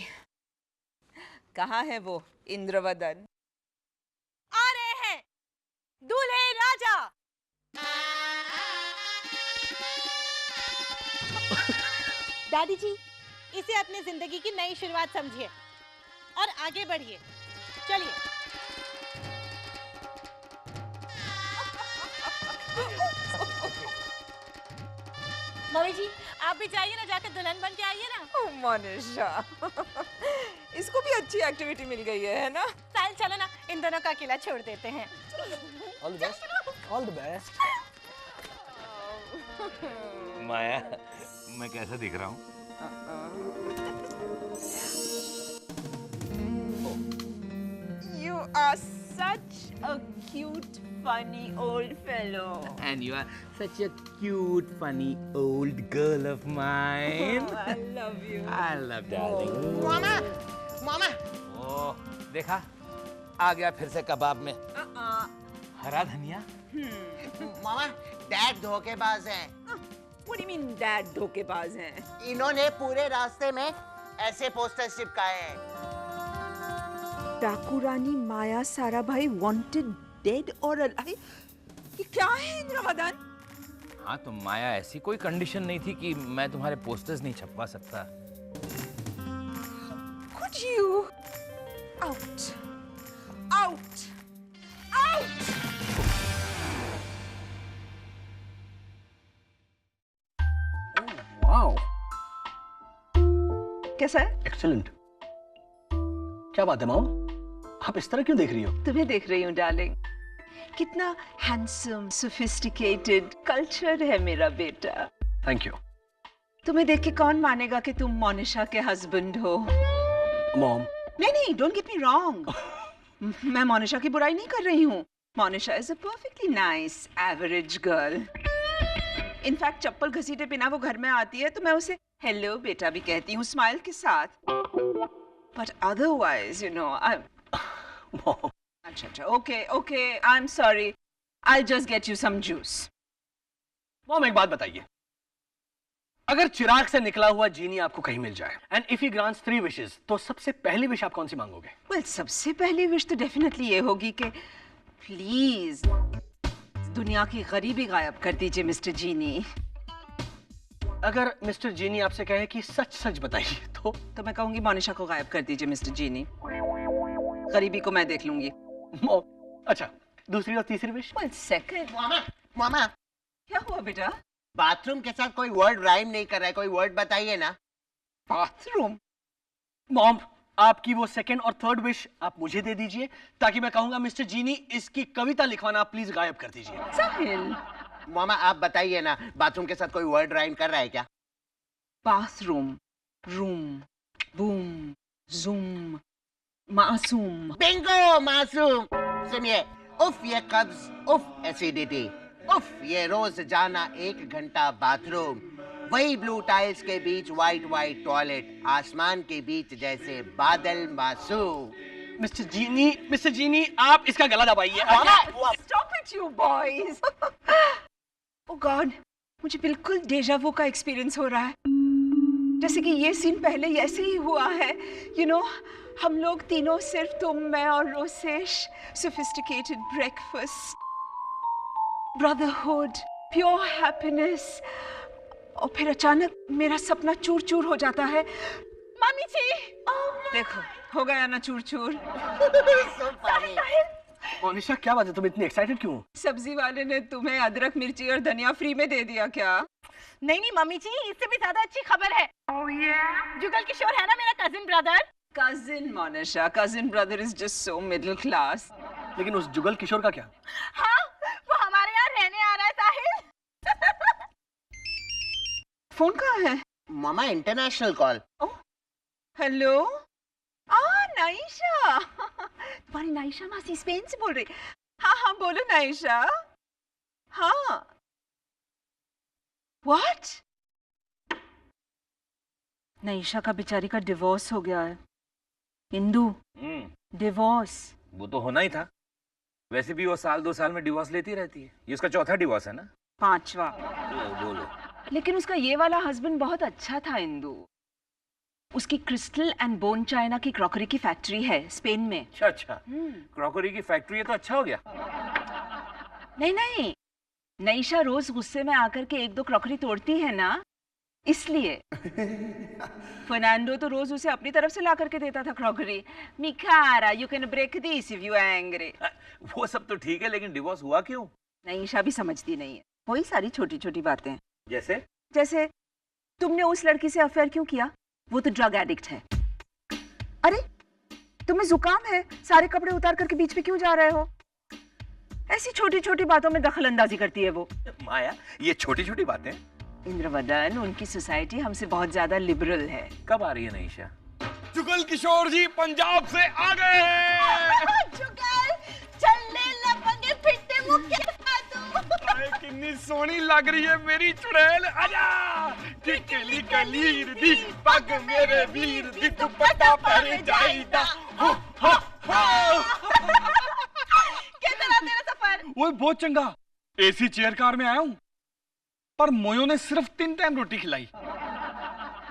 कहाँ है वो इंद्रवदन? आ रहे हैं दूल्हे राजा। दादी जी, इसे अपनी जिंदगी की नई शुरुआत समझिए और आगे बढ़िए। चलिए। मम्मी जी, आप भी जाइए ना, जाकर दुल्हन बन के आइए ना। मनीषा, इसको भी अच्छी एक्टिविटी मिल गई है ना? साहिल चलो ना, इन दोनों का अकेला छोड़ देते हैं। All the best. All the best. Maya, मैं कैसा दिख रहा हूँ? You are such a cute, funny old fellow. And you are such a cute, funny old girl of mine. Oh, I love you. I love darling. मामा, मामा। ओह, देखा? आ गया फिर से कबाब में। हरा धनिया। मामा, डैड धोखेबाज हैं। What do you mean dad धोखेबाज हैं? इन्होंने पूरे रास्ते में ऐसे पोस्टर चिपकाए हैं। डाकू रानी माया Sarabhai wanted dead or alive? ये क्या है इंद्रवदन? हाँ, तो माया, ऐसी कोई कंडीशन नहीं थी कि मैं तुम्हारे पोस्टर्स नहीं छपवा सकता। Could you? Out. Out. Wow, कैसा है? एक्सीलेंट। क्या बात है मॉम, आप इस तरह क्यों देख रही हो? तुम्हें देख रही हूँ डार्लिंग। कितना हैंडसम, सोफिस्टिकेटेड, कल्चर्ड है मेरा बेटा। थैंक यू तुम्हें देख के कौन मानेगा कि तुम मोनिशा के हस्बैंड हो? मॉम। नहीं नहीं, डोंट गेट मी रॉन्ग। मैं मोनिशा की बुराई नहीं कर रही हूँ। Monisha is a perfectly nice average girl. In fact चप्पल घसीटे बिना वो घर में आती है तो मैं उसे हेलो बेटा भी कहती हूँ, स्माइल के साथ। But otherwise you know I. अच्छा अच्छा, okay okay, I am sorry, I just get you some juice. Mom एक बात बताइए, अगर चिराग से निकला हुआ जीनी आपको कहीं मिल जाए and if he grants 3 wishes, तो सबसे पहली विश आप कौन सी मांगोगे? वेल, सबसे पहली विश तो डेफिनेटली ये होगी कि प्लीज दुनिया की गरीबी गायब कर दीजिए मिस्टर जीनी। अगर मिस्टर जीनी आपसे कहे कि सच सच बताइए तो मैं कहूंगी मोनिशा को गायब कर दीजिए मिस्टर जीनी, गरीबी को मैं देख लूंगी। अच्छा, दूसरी और तीसरी विश? Well, second. मामा क्या हुआ बेटा? बाथरूम के साथ कोई वर्ड राइम नहीं कर रहा है, कोई वर्ड बताइए ना। बाथरूम? मॉम, आपकी वो सेकंड और थर्ड विश आप मुझे दे दीजिए, ताकि मैं कहूंगा मिस्टर जीनी इसकी कविता लिखवाना आप प्लीज गायब कर दीजिए। साहिल। मामा आप बताइए ना, बाथरूम के साथ कोई वर्ड राइम कर रहा है क्या? बाथरूम, रूम, बूम, जूम, मासूम। बिंगो, मासूम। सुनिए, उफ ये कब्ज, उफ एसिडिटी, उफ ये रोज जाना 1 घंटा बाथरूम, वही ब्लू टाइल्स के बीच व्हाइट व्हाइट टॉयलेट, आसमान के बीच जैसे बादल मासूम। मिस्टर जीनी आप इसका गला दबाइए। Stop it you boys. Oh God, मुझे बिल्कुल डेजावू का एक्सपीरियंस हो रहा है, जैसे कि ये सीन पहले ऐसे ही हुआ है। You know, हम लोग तीनों, सिर्फ तुम, मैं और Rosesh, sophisticated breakfast, brotherhood, pure happiness, और फिर अचानक मेरा सपना चूर चूर हो जाता है। मम्मी जी, देखो हो गया ना चूर चूर। मोनिशा क्या बात है, तुम इतनी एक्साइटेड क्यों? सब्जी वाले ने तुम्हें अदरक, मिर्ची और धनिया फ्री में दे दिया क्या? नहीं नहीं मम्मी जी, इससे भी ज्यादा अच्छी खबर है। जुगल किशोर है ना मेरा cousin brother. Cousin Monisha, cousin brother is just so middle class. लेकिन उस जुगल किशोर का क्या? हाँ, वो हमारे यहाँ रहने आ रहा है साहिल। फोन कहाँ है? मामा इंटरनेशनल कॉल। हेलो, नाइशा। तुम्हारी नाइशा मासी स्पेन से बोल रही। हाँ हाँ बोलो नाइशा। हाँ। व्हाट? नाइशा का बेचारी का डिवोर्स हो गया है। इंदु, डिवोर्स। वो तो होना ही था। वैसे भी वो 1-2 साल में डिवोर्स लेती रहती है। ये उसका चौथा डिवोर्स है ना? 5वां। बोलो। लेकिन उसका ये वाला हस्बैंड बहुत अच्छा था इंदु। उसकी क्रिस्टल एंड बोन चाइना की क्रॉकरी की फैक्ट्री है स्पेन में। अच्छा। क्रॉकरी की फैक्ट्री है तो अच्छा हो गया। नहीं नहीं, नाइशा रोज गुस्से में आकर के 1-2 क्रॉकरी तोड़ती है ना, इसलिए। फर्नांडो तो रोज उसे अपनी तरफ से ला करके देता था क्रॉकरी। मिकारा, you can break this if you are angry. वो सब तो ठीक है, लेकिन डिवोर्स हुआ क्यों? नाइशा भी समझती नहीं है, वही सारी छोटी छोटी बातें। जैसे तुमने उस लड़की से अफेयर क्यों किया? वो तो ड्रग एडिक्ट है। अरे तुम्हें जुकाम है, सारे कपड़े उतार करके बीच में क्यों जा रहे हो? ऐसी छोटी छोटी बातों में दखल अंदाजी करती है वो। माया, ये छोटी छोटी बातें। इंद्रवदन, उनकी सोसाइटी हमसे बहुत ज्यादा लिबरल है। कब आ रही है नाइशा? जुगल किशोर जी पंजाब से आ गए हैं। जुगल, चलने लपंगे फिरते मुंह के साथ। कितनी सोहनी लग रही है मेरी चुड़ैल। आजा। टिकली कलीर दी, पग मेरे वीर दी, दुपट्टा पहने जाईदा। हो हो हो। कैसा रहा तेरा सफर? वो बहुत चंगा। एसी चेयर कार में आया हूँ, पर मोयो ने सिर्फ 3 टाइम रोटी खिलाई।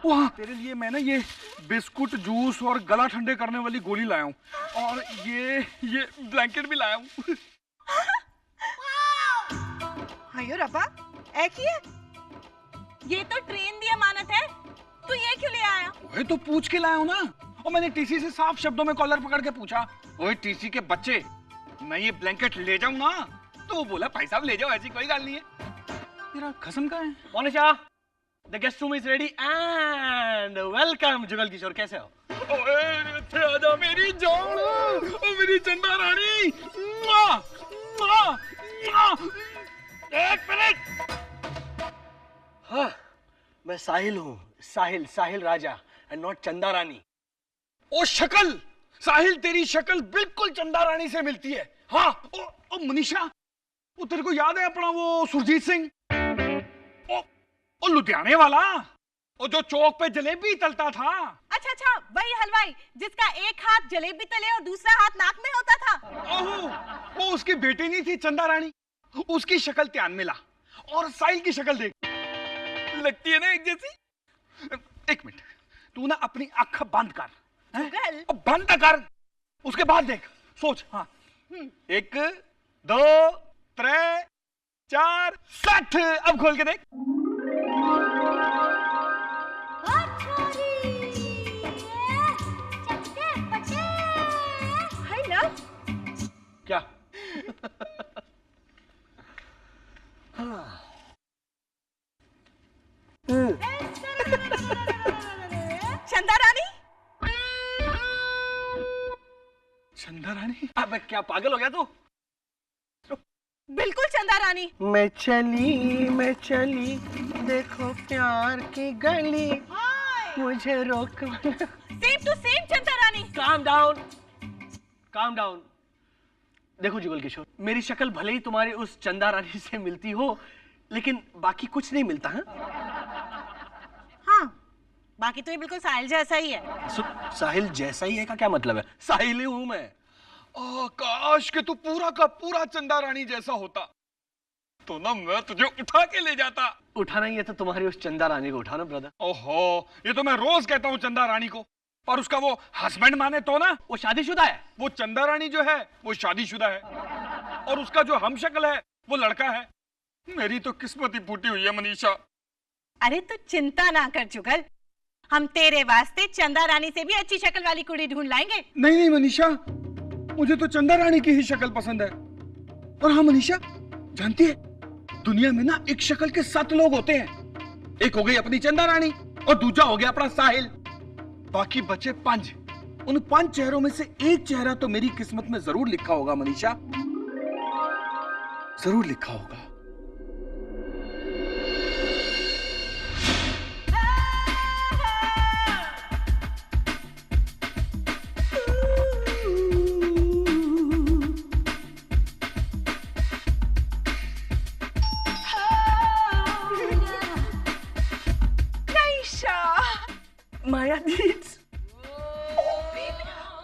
वहाँ तेरे लिए मैं ना ये बिस्कुट, जूस और गला ठंडे करने वाली गोली लाया हूँ, और ये ब्लैंकेट भी लाया हूँ। अयो रब्बा, एक ही है? ये तो ट्रेन दी अमानत है, तू ये क्यों ले आया? वही तो पूछ के लाया हूँ ना। और मैंने टीसी से साफ शब्दों में कॉलर पकड़ के पूछा, ओए टीसी के बच्चे, मैं ये ब्लैंकेट ले जाऊँ ना? तो वो बोला भाई साहब ले जाओ, ऐसी कोई बात नहीं है। तेरा कसम का है? Monisha, The guest room is ready and welcome Jugal Kishore, कैसे हो? ओए इत्थे आजा मेरी जान, ओ मेरी चंदा रानी। मुआ, मुआ, मुआ। एक मिनट। हाँ, मैं साहिल हूँ, साहिल, साहिल राजा एंड नॉट चंदा रानी। ओ शक्ल, साहिल तेरी शक्ल बिल्कुल चंदा रानी से मिलती है। हाँ, ओ मनीषा, वो तेरे को याद है अपना वो सुरजीत सिंह? ओ लुधियाने वाला, वो जो चौक पे जलेबी तलता था। अच्छा अच्छा, वही हलवाई जिसका एक हाथ जलेबी तले और दूसरा हाथ नाक में होता था। ओहो, वो उसकी बेटी नहीं थी चंदा रानी? उसकी शक्ल ध्यान मिला और साहिल की शक्ल देख, लगती है ना एक जैसी। एक मिनट, तू ना अपनी आंख बंद कर, बंद कर, उसके बाद देख, सोच। हाँ, 1 2 3 4 7, अब खोल के देख। है ना? क्या? चंदा रानी? चंदा रानी? अब क्या पागल हो गया तू? बिल्कुल चंदा रानी। मैं चली देखो प्यार की गली, मुझे रोक। सेम टू सेम चंदा रानी। Calm down, calm down. देखो जुगल किशोर, मेरी शक्ल भले ही तुम्हारी उस चंदा रानी से मिलती हो, लेकिन बाकी कुछ नहीं मिलता। हाँ, बाकी तो ये बिल्कुल साहिल जैसा ही है। साहिल जैसा ही है का क्या मतलब है? साहिल ही हूं मैं। काश कि तू पूरा का पूरा चंदा रानी जैसा होता, तो ना मैं तुझे उठा के ले जाता। उठाना ही है तो तुम्हारी उस चंदा रानी को उठाना ब्रदर। ओहो, ये तो मैं रोज कहता हूँ चंदा रानी को, पर उसका वो हस्बैंड माने तो ना। वो शादीशुदा है। वो चंदा रानी जो है वो शादीशुदा है, और उसका जो हमशक्ल है वो लड़का है। मेरी तो किस्मत ही फूटी हुई है मनीषा। अरे तू चिंता ना कर जुगल, हम तेरे वास्ते चंदा रानी से भी अच्छी शक्ल वाली कुड़ी ढूंढ लाएंगे। नहीं नहीं मनीषा, मुझे तो चंदा रानी की ही शक्ल पसंद है। और हाँ मनीषा, जानती है दुनिया में ना एक शक्ल के 7 लोग होते हैं। एक हो गई अपनी चंदा रानी और दूसरा हो गया अपना साहिल, बाकी बचे 5। उन 5 चेहरों में से एक चेहरा तो मेरी किस्मत में जरूर लिखा होगा मनीषा, जरूर लिखा होगा। माया दीदी,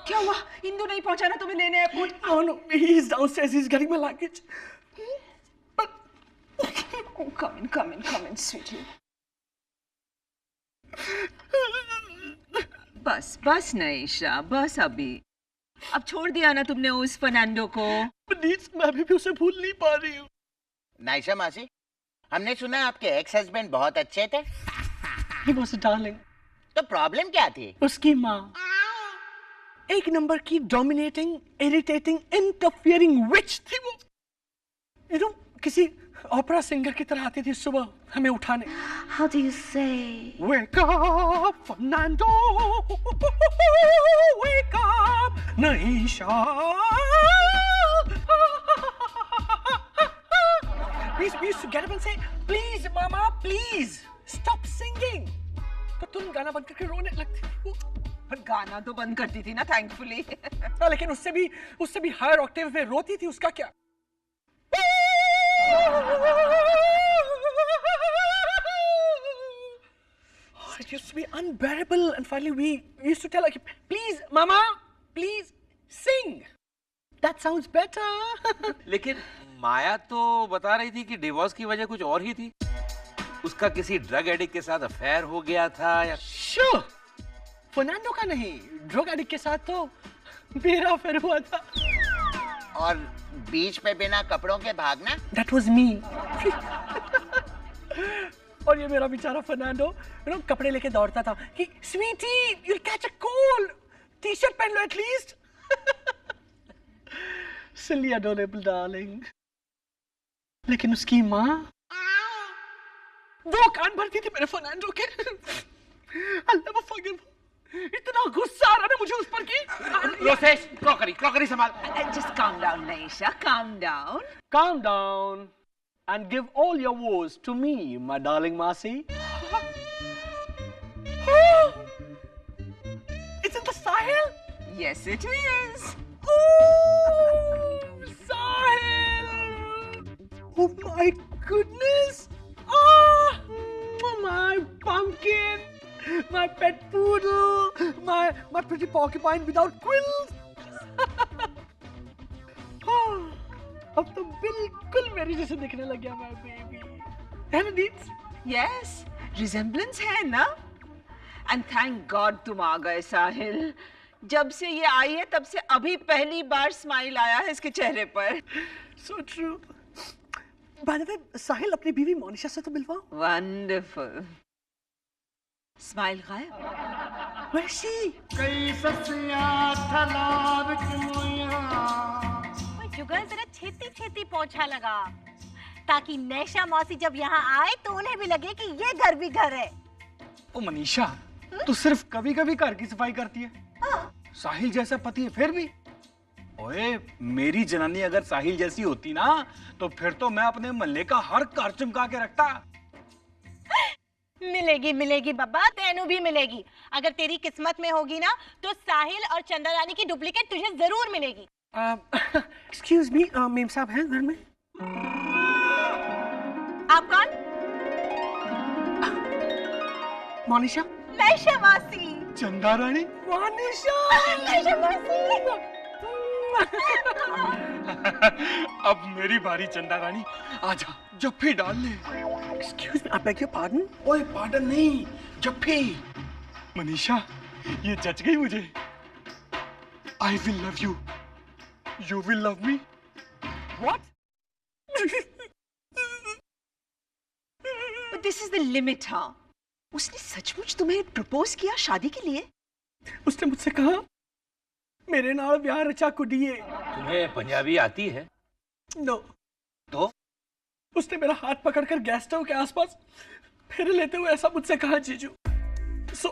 क्या हुआ? इंदु नहीं पहुंचाना तुम्हें लेने airport? No, no, he's downstairs. He's getting my luggage. Oh, come in, sweetie. बस नईशा, बस अभी। अब छोड़ दिया ना तुमने उस फर्नांडो को। प्लीज, मैं अभी भी उसे भूल नहीं पा रही हूँ। नाइशा मासी, हमने सुना आपके एक्स हस्बैंड बहुत अच्छे थे। He was a darling. तो प्रॉब्लम क्या थी? उसकी माँ एक नंबर की डोमिनेटिंग, इरिटेटिंग, इंटरफियरिंग विच थी वो। You know, किसी ओपेरा सिंगर की तरह आती थी सुबह हमें उठाने। How do you say? Wake up, Fernando. Wake up, Naisha. We used to get up and say, please, Mama, please, stop singing. तो तुम गाना बंद करके रोने लगती थी। पर गाना तो बंद करती थी ना, थैंकफुली। हाँ, लेकिन उससे भी हायर ऑक्टेव में रोती थी। उसका क्या? It used to be unbearable, and finally we used to tell her, please, Mama, please sing. That sounds better. लेकिन माया तो बता रही थी कि डिवोर्स की वजह कुछ और ही थी। उसका किसी ड्रग एडिक्ट के साथ अफेयर हो गया था या? Sure. फर्नांडो का नहीं, ड्रग एडिक्ट के साथ तो मेरा अफेयर हुआ था। और बीच पे बिना कपड़ों के भागना? That was me. और ये मेरा बेचारा फर्नांडो, कपड़े लेके दौड़ता था कि sweetie, you'll catch a cold. T-shirt पहन लो एटलीस्ट। Silly adorable darling. लेकिन उसकी माँ वो कान भरती थी मेरे फर्नांडो के। I'll never forgive her. इतना गुस्सा आ रहा है मुझे उस पर कि रोसेश, क्रॉकरी संभाल। Just calm down, Naisha. Calm down. Calm down and give all your woes to me, my darling Marcy. Is it the Sahil? Yes, it is. Oh, Sahil! Oh my goodness! Ah, my pumpkin, my pet poodle, my pretty porcupine without quills. अब तो बिल्कुल मेरी जैसे दिखने लग गया my baby. है ना दीप्स? Yes, resemblance है ना? And thank God तुम आ गए साहिल। जब से ये आई है तब से अभी पहली बार स्माइल आया है इसके चेहरे पर। So true. By the way, साहिल अपनी बीवी मोनिशा से तो मिलवाओ। Wonderful. स्माइल गायब। Where is she? जुगल जरा छेती पहुंचा लगा ताकि नैशा मौसी जब यहाँ आए तो उन्हें भी लगे कि ये घर भी घर है। ओ मनीषा, तू सिर्फ कभी कभी घर की सफाई करती है। साहिल जैसा पति है फिर भी। ओए, मेरी जनानी अगर साहिल जैसी होती ना तो फिर तो मैं अपने मोहल्ले का हर घर चमका के रखता। मिलेगी बाबा, तेनू भी मिलेगी। अगर तेरी किस्मत में होगी ना तो साहिल और चंदा रानी की डुप्लीकेट तुझे जरूर मिलेगी। Excuse me, मेम साहब हैं घर में? आप कौन? मोनिशा? नैशा मौसी। चंदा रानी? मोनिशा! नैशा मौसी। अब मेरी बारी चंदा रानी, आजा जप्फी डाल ले। Excuse me, I beg your pardon? ओए पार्डन नहीं, जप्फी। मनीषा, ये जच गई मुझे। I will love you. You will love me. What? But this is the limit, हाँ? उसने सचमुच तुम्हें प्रपोज किया शादी के लिए? उसने मुझसे कहा मेरे नाल ब्याह रचा कुड़िए। तुम्हें पंजाबी आती है? No. तो? उसने मेरा हाथ पकड़कर गैस स्टोव के आसपास फेरे लेते हुए ऐसा मुझसे कहा जीजू। So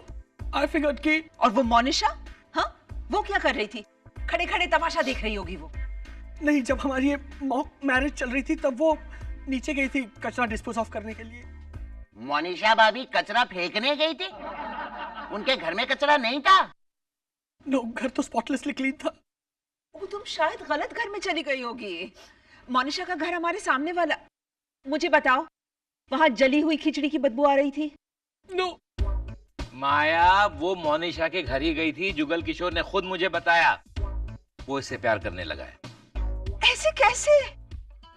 I figured कि और वो मोनिशा, हाँ? वो क्या कर रही थी? खड़े खड़े तमाशा देख रही होगी वो। नहीं, जब हमारी ये मॉक मैरिज चल रही थी तब वो नीचे गई थी कचरा डिस्पोज ऑफ करने के लिए। मोनिशा भाभी कचरा फेंकने गई थी? उनके घर में कचरा नहीं था? नो, घर तो स्पॉटलेसली क्लीन था। वो तुम शायद गलत घर में चली गई होगी। मोनिशा का घर हमारे सामने वाला। मुझे बताओ, वहाँ जली हुई खिचड़ी की बदबू आ रही थी? नो। माया, वो मोनिशा के घर ही गई थी। जुगल किशोर ने खुद मुझे बताया। वो इससे प्यार करने लगा है। ऐसे कैसे?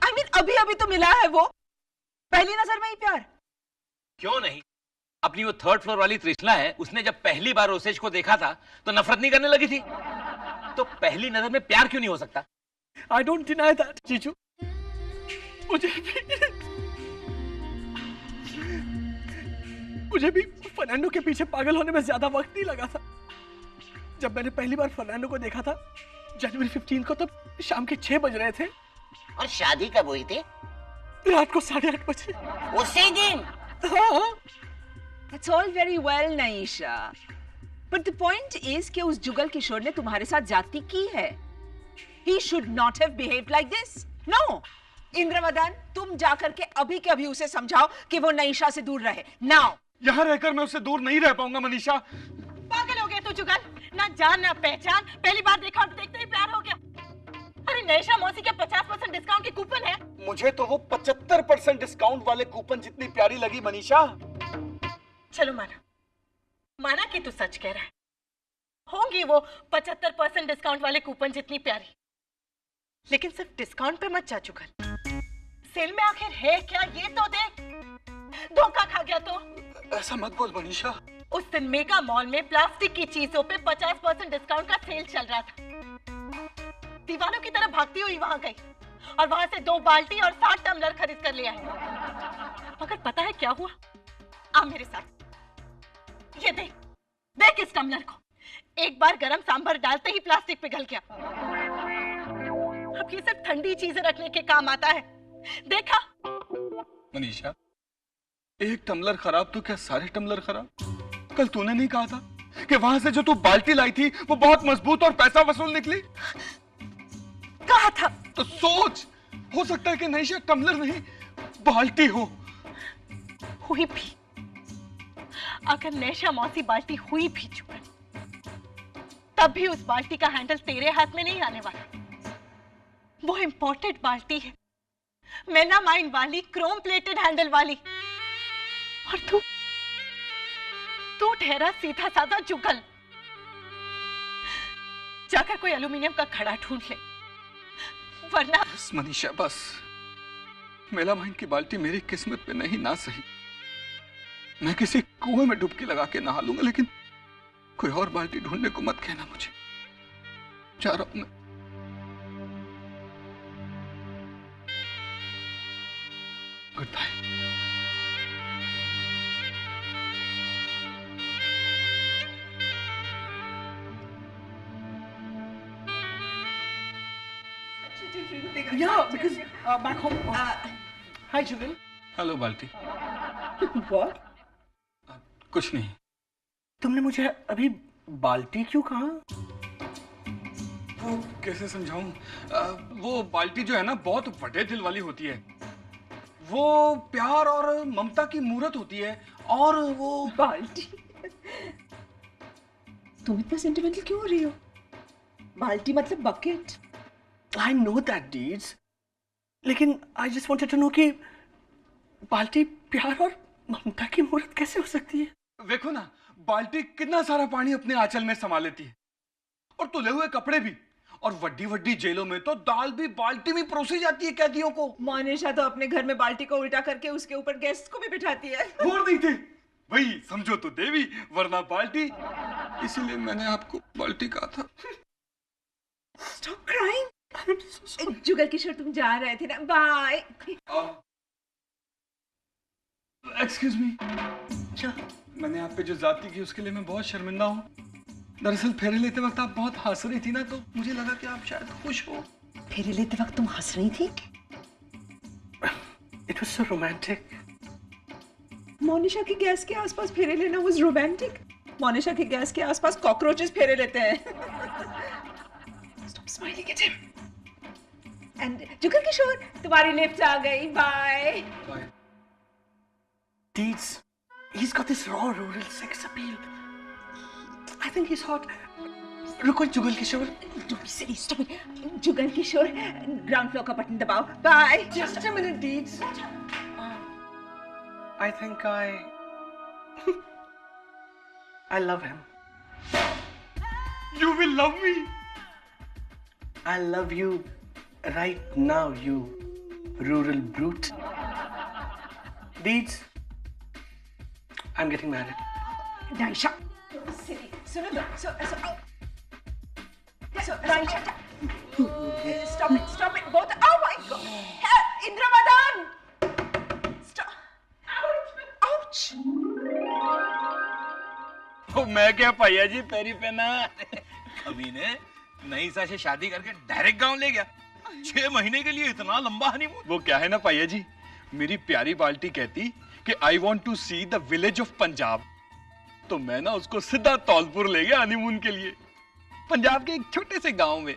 I mean, अभी तो मिला है वो। पहली नजर में ही प्यार? क्यों नहीं? अपनी वो थर्ड फ्लोर वाली तृष्णा है, उसने जब पहली बार रोसेश को देखा था तो नफरत नहीं करने लगी थी। तो पहली नजर में प्यार क्यों नहीं हो सकता? I don't deny that, जीजू। मुझे भी फर्नांडो के पीछे पागल होने में ज्यादा वक्त नहीं लगा था। जब मैंने पहली बार फर्नांडो को देखा था जनवरी 15 को, तब शाम के 6 बज रहे थे। और शादी कब हुई थी? रात को 8:30 बजे। उसी दिन? हाँ। That's all very well, Naisha. But the point is कि उस जुगल किशोर ने तुम्हारे साथ ज्यादती की है। He should not have behaved like this. No. Indravadan, तुम जाकर के अभी के अभी उसे समझाओ कि वो नईशा से दूर रहे। Now. यहाँ रहकर मैं उससे दूर नहीं रह पाऊंगा मनीषा। पागल हो गया तू जुगल, ना जान ना पहचान। पहली बार देखा और देखते ही प्यार हो गया। अरे नैशा मौसी के 50% डिस्काउंट की कूपन है। मुझे तो वो 75% डिस्काउंट वाले कूपन जितनी प्यारी लगी मनीषा। चलो माना कि तू सच कह रहा है। होंगी वो 75% डिस्काउंट वाले कूपन जितनी प्यारी, लेकिन सिर्फ डिस्काउंट पे मत जा जुगल। सेल में आखिर है क्या ये तो देख। धोखा खा गया तो? ऐसा मत बोल मनीषा। उस दिन मेगा मॉल में प्लास्टिक की चीजों पे 50% डिस्काउंट का सेल चल रहा था। दीवानों की तरह भागती हुई वहां गई और वहां से 2 बाल्टी और 60 टम्बलर खरीद कर ले आई। मगर पता है क्या हुआ? आ मेरे साथ। ये देख इस टम्बलर को। एक बार गरम सांभर डालते ही प्लास्टिक पिघल गया। अब ये सिर्फ ठंडी चीजें रखने के काम आता है। देखा? मनीषा, एक टम्बलर खराब तो क्या सारे टम्बलर खराब? कल तूने नहीं कहा था कि वहां से जो तू बाल्टी लाई थी वो बहुत मजबूत और पैसा वसूल निकली? कहा था। तो सोच, हो सकता है कि नईशा टम्बलर नहीं बाल्टी हो। हुई भी, अगर नैशा मौसी बाल्टी हुई भी जुगल, तब भी उस बाल्टी का हैंडल तेरे हाथ में नहीं आने वाला। वो इंपोर्टेड बाल्टी है, मेलामाइन वाली, क्रोम प्लेटेड हैंडल वाली। और तू ठहरा सीधा साधा जुगल। जाकर कोई एल्यूमिनियम का घड़ा ढूंढ ले, वरना। बस मनीषा बस, मेलामाइन की बाल्टी मेरी किस्मत में नहीं ना सही। मैं किसी कुएं में डुबकी लगा के नहा लूंगा, लेकिन कोई और बाल्टी ढूंढने को मत कहना मुझे। जा रहा हूं मैं। Goodbye. Yeah, because back home. Hi, Jugal. Hello Balti. What? कुछ नहीं। तुमने मुझे अभी बाल्टी क्यों कहा? वो कैसे समझाऊं? वो बाल्टी जो है ना बहुत बड़े दिल वाली होती है। वो प्यार और ममता की मूरत होती है। और वो बाल्टी। तुम इतना सेंटिमेंटल क्यों हो रही हो? बाल्टी मतलब bucket. I know that, Deeds. लेकिन I just wanted to know कि बाल्टी प्यार और ममता की मूर्त कैसे हो सकती है? देखो ना, बाल्टी कितना सारा पानी अपने आंचल में समा लेती है, और तुले हुए कपड़े भी, और वड्डी वड्डी जेलों में तो दाल भी बाल्टी में परोसी जाती है कैदियों को। मोनिशा तो अपने घर में बाल्टी को उल्टा करके उसके ऊपर गेस्ट को भी बिठाती है। और नहीं थे वही समझो तो देवी, वरना बाल्टी। इसीलिए मैंने आपको बाल्टी कहा था। Stop crying. जुगल किशोर तुम जा रहे थे ना, बाय। एक्सक्यूज मी, क्या मैंने आप पे जो जाती की उसके लिए मैं बहुत शर्मिंदा हूँ। दरअसल फेरे लेते वक्त आप बहुत हंस रही थी ना, तो मुझे लगा कि आप शायद खुश हो। फेरे लेते वक्त तुम हंस रही थी? It was so romantic. Monisha के गैस के आसपास फेरे लेना was romantic. मोनिशा के गैस के आसपास कॉकरोचेस फेरे लेते हैं। Stop smiling at him. And Jugal Kishore, तुम्हारी लिफ्ट आ गई, bye. Deeds, he's got this raw rural sex appeal. I think he's hot. रुको Jugal Kishore. Don't be silly, stop it. Jugal Kishore, ground floor का बटन दबाओ, bye. Just a minute, Deeds. I think I love him. You will love me. I love you right now, you rural brute. Deeds, I'm getting married. Naisha, silly. सुनो तो, so Naisha, stop it, both. Oh my God, Indramadan, stop. Ouch. मैं क्या भैया जी पैरी पहना। अभी ने नईसा से शादी करके डायरेक्ट गांव ले गया। 6 महीने के लिए इतना लंबा हनीमून। वो क्या है ना भैया जी, मेरी प्यारी बाल्टी कहती कि I want to see the village of Punjab, तो मैं ना उसको सीधा तौलपुर ले गया हनीमून के लिए, पंजाब के एक छोटे से गांव में।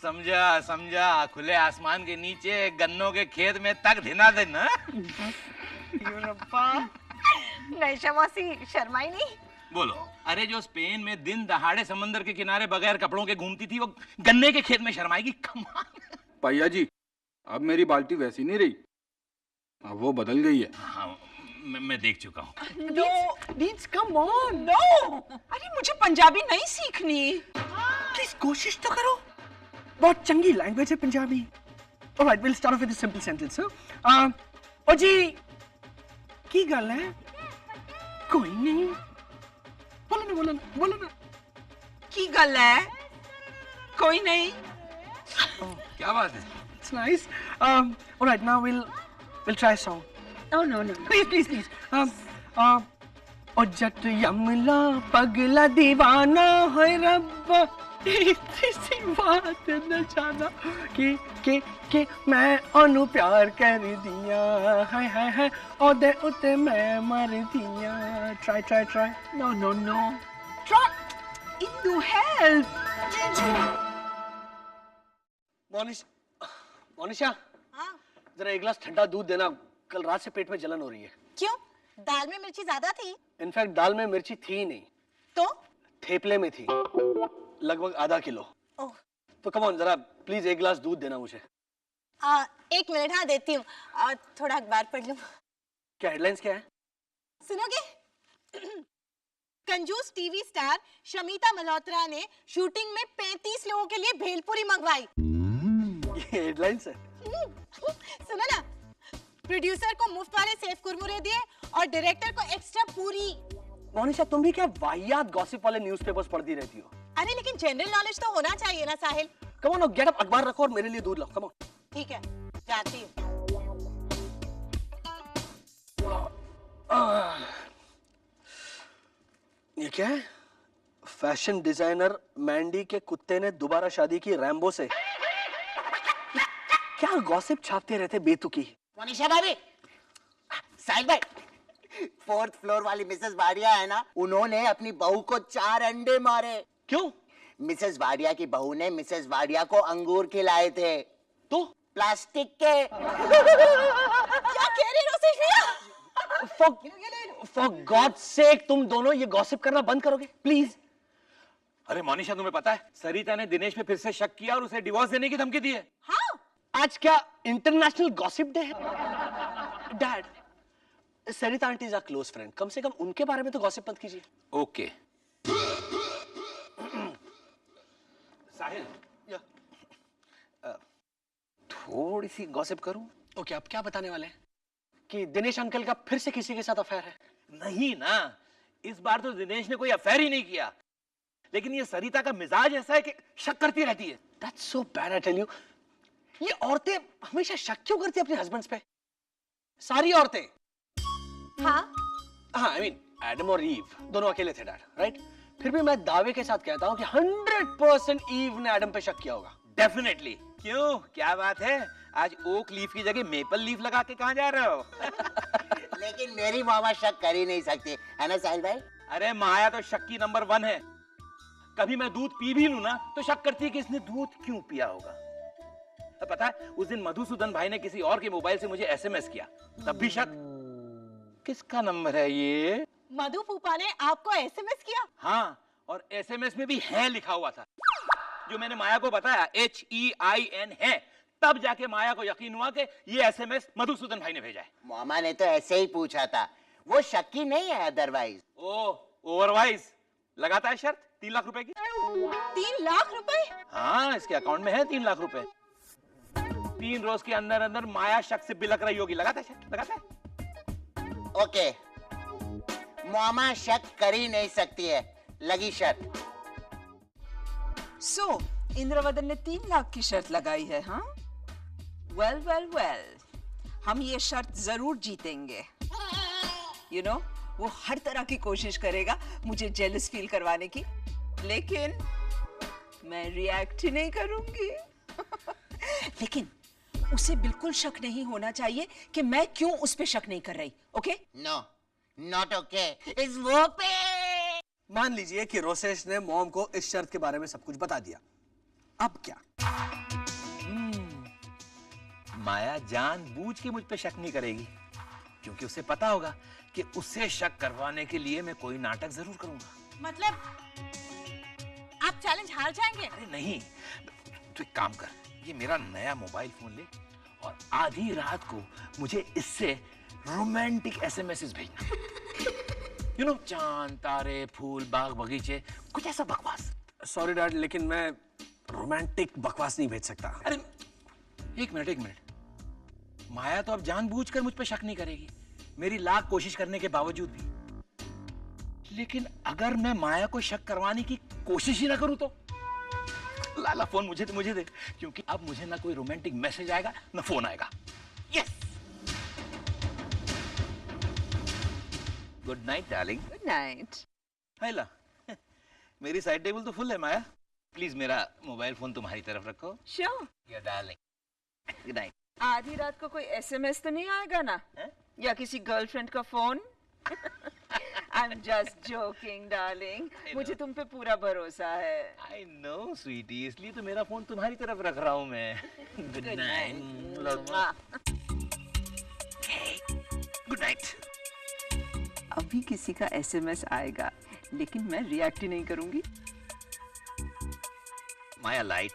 समझा, खुले आसमान के नीचे गन्नों के खेत में तक धिना देना। नईशा मौसी शर्माई नहीं। बोलो, अरे जो स्पेन में दिन दहाड़े समंदर के किनारे बगैर कपड़ों के घूमती थी, वो गन्ने के खेत में शर्माएगी? कमाल। भैया जी, अब मेरी बाल्टी वैसी नहीं रही, अब वो बदल गई है। हाँ, मैं देख चुका हूँ। No, Deeds, come on, no. अरे मुझे पंजाबी नहीं सीखनी। Please कोशिश तो करो, बहुत चंगी लैंग्वेज है Punjabi. Alright, we'll start off with a simple sentence. ओ जी, की गल है? कोई नहीं। बोलो ना। की गल है? कोई नहीं। क्या बात है? It's nice. Alright, now we'll try a song. Oh no. Please. ओ जट यमला पगला दीवाना है रब्बा, इतनी सी बात न जाना कि मैं ओनू प्यार कर दिया, हाय हाय हाय ओदे उते मैं मर दिया। Try No. Try. Indu, help. Monisha, जरा एक गिलास ठंडा दूध देना, कल रात से पेट में जलन हो रही है। क्यों? दाल में मिर्ची ज्यादा थी? इनफैक्ट दाल में मिर्ची थी ही नहीं, तो थेपले में थी, लगभग आधा किलो। ओह। तो कम ऑन, जरा प्लीज एक गिलास दूध देना मुझे। 1 मिनट, हाँ देती हूँ। थोड़ा अखबार पढ़ लूँ। क्या हेडलाइंस क्या है? सुनोगे? कंजूस टीवी स्टार शमिता मल्होत्रा ने शूटिंग में 35 लोगों के लिए भेलपुरी मंगवाई। ये हेडलाइंस है? सुनो ना, प्रोड्यूसर को मुफ्त वाले सेव कुरमुरे दिए और डायरेक्टर को एक्स्ट्रा पूरी। मोनिशा, तुम भी क्या वाहियात गॉसिप वाले न्यूज़पेपर्स पढ़ती रहती हो? अरे लेकिन जनरल नॉलेज तो होना चाहिए ना साहिल। कम ऑन, गेट अप, अखबार रखो और मेरे लिए दूध लाओ। Come on. ठीक है, जाती हूँ। ये क्या है? फैशन डिजाइनर मैंडी के कुत्ते ने दोबारा शादी की रैम्बो से। क्या गॉसिप छापते रहते बेतुकी। मोनिशा भाभी, साहिल भाई, 4th फ्लोर वाली मिसेस वाडिया है ना, उन्होंने अपनी बहू को 4 अंडे मारे। क्यों? मिसेस वाडिया की बहू ने मिसेस वाडिया को अंगूर खिलाए थे। तो प्लास्टिक के। क्या कह रही रोसेश भैया? For God's sake, तुम दोनों ये गॉसिप करना बंद करोगे प्लीज? अरे मोनिशा, तुम्हें पता है सरिता ने दिनेश पे फिर से शक किया और उसे डिवोर्स देने की धमकी दी है। हाँ? आज क्या इंटरनेशनल गॉसिप डे है? Dad, Sarita aunty is a close friend, कम से कम उनके बारे में तो गॉसिप मत कीजिए। ओके साहिल, थोड़ी सी गॉसिप करूं? ओके, आप क्या बताने वाले हैं? कि दिनेश अंकल का फिर से किसी के साथ अफेयर है? नहीं ना, इस बार तो दिनेश ने कोई अफेयर ही नहीं किया, लेकिन ये सरिता का मिजाज ऐसा है कि शक करती रहती है। That's so bad, I tell you. ये औरतें हमेशा शक क्यों करती हैं अपने हस्बैंड्स पे? सारी औरतें। हाँ, I mean, एडम और ईव दोनों अकेले थे डैड, राइट? फिर भी मैं दावे के साथ कहता हूँ कि 100% ईव ने एडम पे शक किया होगा। डेफिनेटली। क्यों, क्या बात है? आज ओक लीफ की जगह मेपल लीफ लगा के कहाँ जा रहे हो? लेकिन मेरी मामा शक कर ही नहीं सकती, है ना साहिल भाई? अरे माया तो शक्की नंबर 1 है। कभी मैं दूध पी भी लूं ना तो शक करती है कि इसने दूध क्यों पिया होगा। तो पता है, उस दिन मधुसूदन भाई ने किसी और के मोबाइल से मुझे एसएमएस किया, तब भी शक। किसका नंबर है ये? मधु फूफा ने आपको एसएमएस किया? हाँ, और एसएमएस में भी है लिखा हुआ था। जो मैंने माया को बताया HEIN है, तब जाके माया को यकीन हुआ कि ये एसएमएस मधुसूदन भाई ने भेजा है। मामा ने तो ऐसे ही पूछा था, वो शक्की नहीं है अदरवाइज। ओवरवाइज। लगाता है शर्त 3 लाख रुपए की। 3 लाख रुपए? हाँ, इसके अकाउंट में है 3 लाख रुपए। 3 रोज के अंदर अंदर माया शक से बिलक रही होगी। लगाता है शर्त? लगाता है? ओके, मामा शक कर ही नहीं सकती है, लगी शर्त। सो इंद्रवदन ने 3 लाख की शर्त लगाई है, हाँ? वेल, हम ये शर्त जरूर जीतेंगे। यू नो, वो हर तरह की कोशिश करेगा मुझे जेलस फील करवाने की, लेकिन मैं रिएक्ट ही नहीं करूंगी। लेकिन उसे बिल्कुल शक नहीं होना चाहिए कि मैं क्यों उस पे शक नहीं कर रही। ओके? No, not okay. इस वो पे मान लीजिए कि रोसेश ने मॉम को इस शर्त के बारे में सब कुछ बता दिया, अब क्या? माया जानबूझ के मुझ पे शक नहीं करेगी, क्योंकि उसे पता होगा कि उसे शक करवाने के लिए मैं कोई नाटक जरूर करूंगा। मतलब आप चैलेंज हार जाएंगे? अरे नहीं, तू एक काम कर, ये मेरा नया मोबाइल फोन ले और आधी रात को मुझे इससे रोमांटिक एसएमएस भेजना। यू नो, चांद तारे फूल बाग बगीचे, कुछ ऐसा बकवास। सॉरी डैड, लेकिन मैं रोमांटिक बकवास नहीं भेज सकता। अरे एक मिनट, माया तो अब जानबूझकर मुझ पे शक नहीं करेगी, मेरी लाख कोशिश करने के बावजूद भी। लेकिन अगर मैं माया को शक करवाने की कोशिश ही ना करूं तो? लाला फोन मुझे दे, क्योंकि अब मुझे ना कोई रोमांटिक मैसेज आएगा ना फोन आएगा। Yes. Good night darling. Good night. हाय ला, मेरी साइड टेबल तो फुल है माया। प्लीज मेरा मोबाइल फोन तुम्हारी तरफ रखो। Sure. Your darling. Good night. आधी रात को कोई एसएमएस तो नहीं आएगा ना? या किसी गर्लफ्रेंड का phone? I'm just joking, darling. मुझे तुम पे पूरा भरोसा है। I know, sweetie, इसलिए तो मेरा फोन तुम्हारी तरफ रख रहा हूँ मैं। Good night. Good night. अभी किसी का एसएमएस आएगा, लेकिन मैं रिएक्ट ही नहीं करूंगी। माया लाइट।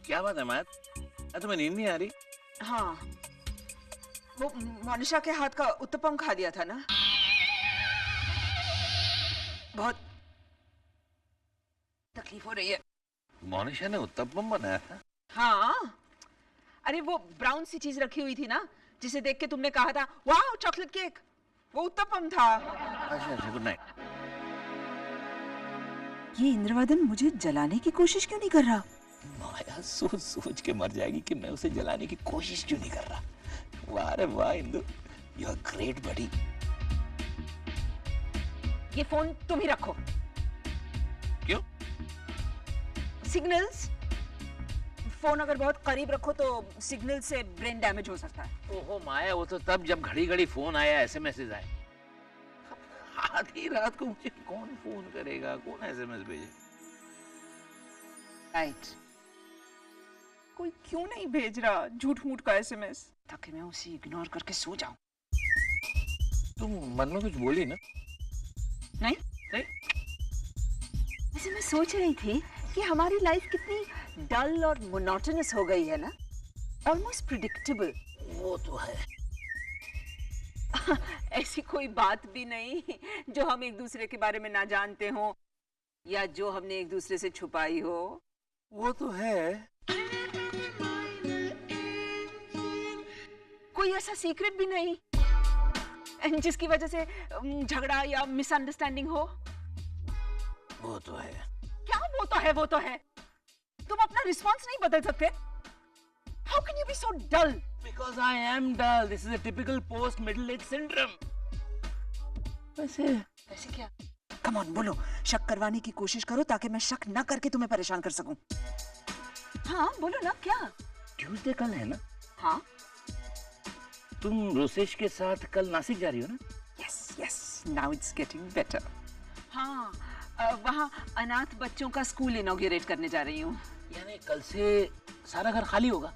क्या बात है माया? तुम्हें नींद नहीं आ रही? हाँ, वो मोनिशा के हाथ का उत्तपम खा लिया था ना, बहुत तकलीफ हो रही है। मोनिशा ने उत्तपम बनाया था? हाँ, अरे वो ब्राउन सी चीज रखी हुई थी ना, जिसे देख के तुमने कहा था वाह चॉकलेट केक, वो उत्तपम था। अच्छा अच्छा, गुड नाइट। ये इंद्रवदन मुझे जलाने की कोशिश क्यों नहीं कर रहा? माया सोच सोच के मर जाएगी कि मैं उसे जलाने की कोशिश क्यों नहीं कर रहा। वाह रे वाह इंदु, यू आर ग्रेट बडी। ये फोन तुम ही रखो। क्यों? सिग्नल्स, फोन अगर बहुत करीब रखो तो सिग्नल से ब्रेन डैमेज हो सकता है। ओहो माया, वो तो तब जब घड़ी घड़ी फोन आया, एसएमएस आए। आधी रात को मुझे कौन फोन करेगा, कौन एसएमएस भेजे? राइट, कोई क्यों नहीं भेज रहा झूठ मूठ का एसएमएस, ताकि मैं उसे इग्नोर करके सो जाऊं। तुम मन में कुछ बोली ना? नहीं नहीं। वैसे मैं सोच रही थी कि हमारी लाइफ कितनी डल और मोनोटोनस हो गई है ना, ऑलमोस्ट प्रिडिक्टेबल। वो तो है। ऐसी कोई बात भी नहीं जो हम एक दूसरे के बारे में ना जानते हो, या जो हमने एक दूसरे से छुपाई हो। वो तो है। कोई ऐसा सीक्रेट भी नहीं जिसकी वजह से झगड़ा या मिसअंडरस्टैंडिंग हो। वो तो है। क्या वो तो है? वो तो है। तुम अपना रिस्पॉन्स नहीं बदल सकते? How can you be so dull? Because I am dull. This is a typical post middle age syndrome. वैसे क्या? Come on, बोलो, शक करवाने की कोशिश करो ताकि मैं शक ना करके तुम्हें परेशान कर सकूं। हाँ, बोलो ना, क्या? ट्यूसडे कल है ना? हाँ। तुम रोसेश के साथ कल नासिक जा रही हो ना? Yes, yes. Now it's getting better. हाँ, वहाँ अनाथ बच्चों का स्कूल इनॉग्रेट करने जा रही हूँ। यानी कल से सारा घर खाली होगा?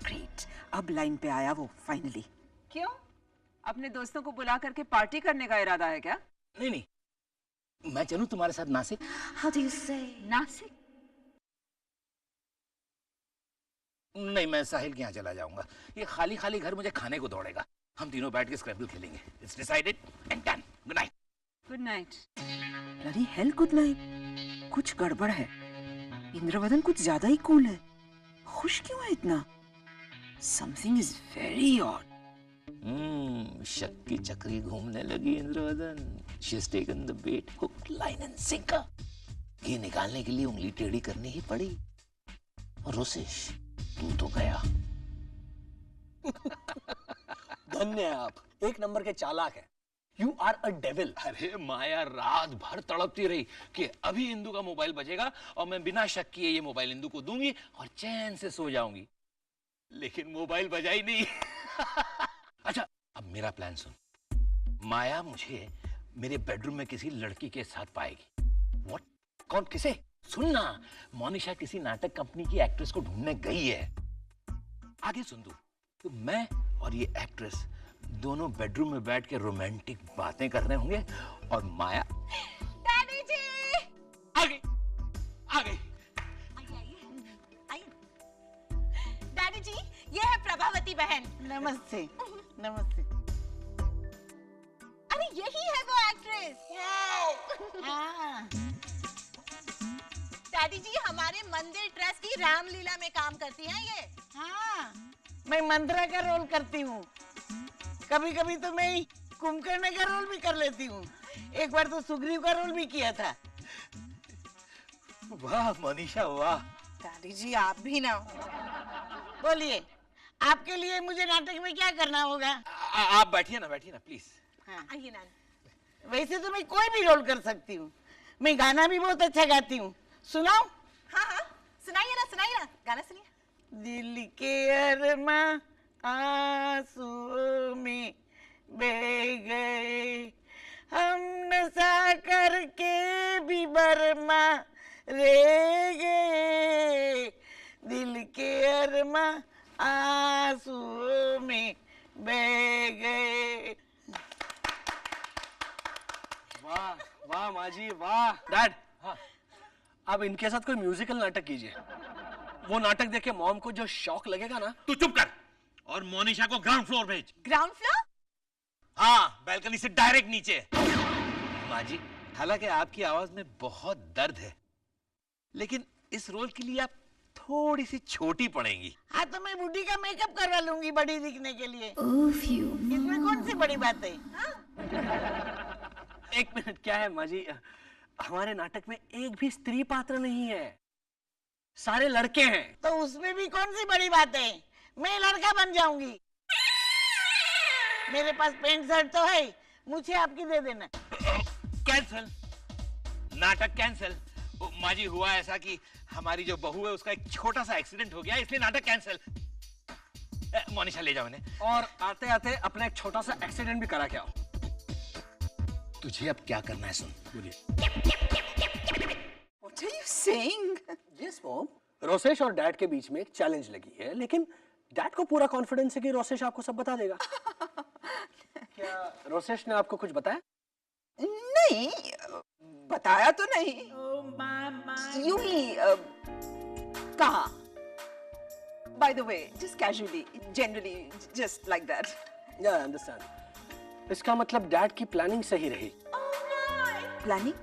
ग्रेट, अब लाइन पे आया वो फाइनली। क्यों? अपने दोस्तों को बुला करके पार्टी करने का इरादा है क्या? नहीं नहीं, मैं चलूं तुम्हारे साथ Nashik? How do you say? Nashik? नहीं, मैं साहिल के यहाँ चला जाऊंगा। ये खाली खाली घर मुझे खाने को दौड़ेगा। हम तीनों बैठ के स्क्रैबल खेलेंगे। It's decided and done. Good night. Good night. Bloody hell, good night. कुछ गड़बड़ है। इंद्रवदन कुछ ज्यादा ही कूल है। खुश क्यों है इतना? Something is very odd. शक की चक्री घूमने लगी Indravadan. She has taken the bait, hook, line and sinker. ये निकालने के लिए उंगली टेढ़ी करनी ही पड़ी। और रोसेश, तू तो गया। धन्य है आप, एक नंबर के चालाक हैं। You are a devil. अरे माया रात भर तड़पती रही कि अभी इंदु का मोबाइल बजेगा और मैं बिना शक किए ये मोबाइल इंदु को दूंगी और चैन से सो जाऊंगी। लेकिन मोबाइल बजा ही नहीं। अच्छा, अब मेरा प्लान सुन। माया मुझे मेरे बेडरूम में किसी लड़की के साथ पाएगी। What? कौन? किसे? सुनना, मोनिशा किसी नाटक कंपनी की एक्ट्रेस को ढूंढने गई है। आगे सुन तू। तो मैं और ये एक्ट्रेस दोनों बेडरूम में बैठ के रोमांटिक बातें कर रहे होंगे और माया डैडी जी आ गई, आ गई। डैडी जी, ये है प्रभावती बहन। नमस्ते। नमस्ते। अरे यही है वो एक्ट्रेस। दादी जी हमारे मंदिर ट्रस्ट की रामलीला में काम करती हैं ये। हाँ, मैं मंत्रा का रोल करती हूँ। कभी कभी तो मैं कुंभकर्ण का रोल भी कर लेती हूँ। एक बार तो सुग्रीव का रोल भी किया था। वाह मनीषा वाह। दादी जी आप भी ना। बोलिए, आपके लिए मुझे नाटक में क्या करना होगा? आप बैठिए ना प्लीज। हाँ। आइए ना। वैसे तो मैं कोई भी रोल कर सकती हूँ। मैं गाना भी बहुत अच्छा गाती हूँ। सुनाओ? हाँ हाँ, सुनाइए ना, गाना सुनिए। दिल के अरमां आंसुओं में बह गए, हम नशा करके भी बर्मा रह गए, दिल के अरमां आंसुओं में बह गए। वाह वाह माँ जी वाह। डैड, हाँ, अब इनके साथ कोई म्यूजिकल नाटक कीजिए। वो नाटक देख के मॉम को जो शौक लगेगा ना। तू चुप कर और मोनिशा को ग्राउंड फ्लोर भेज। Ground floor? हाँ, बैल्कनी से डायरेक्ट नीचे। माँ जी, हालांकि आपकी आवाज में बहुत दर्द है, लेकिन इस रोल के लिए आप थोड़ी सी छोटी पड़ेंगी। हाँ, तो मैं बुढ़ी का मेकअप करवा लूंगी बड़ी दिखने के लिए। इसमें कौन सी बड़ी बात है? एक मिनट, क्या है माँ जी, हमारे नाटक में एक भी स्त्री पात्र नहीं है, सारे लड़के हैं। तो उसमें भी कौन सी बड़ी बात है? मैं लड़का बन जाऊंगी। मेरे पास पैंट शर्ट तो है, मुझे आपकी दे देना। कैंसल, नाटक कैंसल। माँ जी, हुआ ऐसा कि हमारी जो बहू है उसका एक छोटा सा एक्सीडेंट हो गया, इसलिए नाटक कैंसल। मोनिशा ले जाओ इन्हें। और आते आते अपना एक छोटा सा एक्सीडेंट भी करा के आओ। तुझे अब क्या करना है सुन। बोलिए। What are you saying? Yes, Mom. Rosesh और डैड के बीच में एक चैलेंज लगी है, लेकिन डैड को पूरा कॉन्फिडेंस है कि रोसेश आपको सब बता देगा। क्या रोसेश ने आपको कुछ बताया? नहीं, बताया तो नहीं। यूं ही कहा। By the way, just casually, generally, just like that. Yeah, I understand. इसका मतलब डैड की प्लानिंग सही रही। प्लानिंग?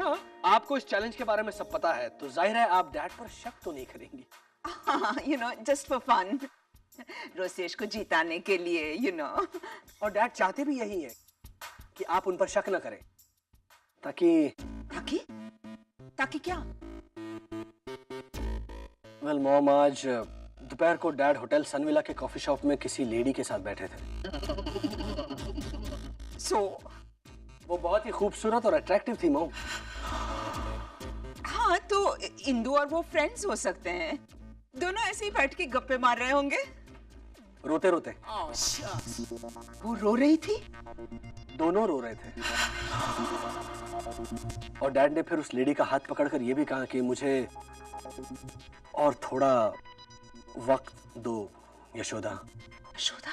हाँ, आपको इस चैलेंज के बारे में सब पता है, तो जाहिर है आप डैड पर शक तो नहीं करेंगी। You know, just for fun. Rosesh को जिताने के लिए, you know. और डैड चाहते भी यही है कि आप उन पर शक न करें, ताकि क्या? वेल मॉम, आज दोपहर को डैड होटल सनविला के कॉफी शॉप में किसी लेडी के साथ बैठे थे। वो बहुत ही खूबसूरत और अट्रैक्टिव थी मॉम। हाँ, तो इंदु और वो फ्रेंड्स हो सकते हैं। दोनों ऐसे ही बैठ के गप्पे मार रहे होंगे। रोते रोते। वो रो रही थी? दोनों रो रहे थे। और डैड ने फिर उस लेडी का हाथ पकड़कर ये भी कहा कि मुझे और थोड़ा वक्त दो यशोदा। यशोदा?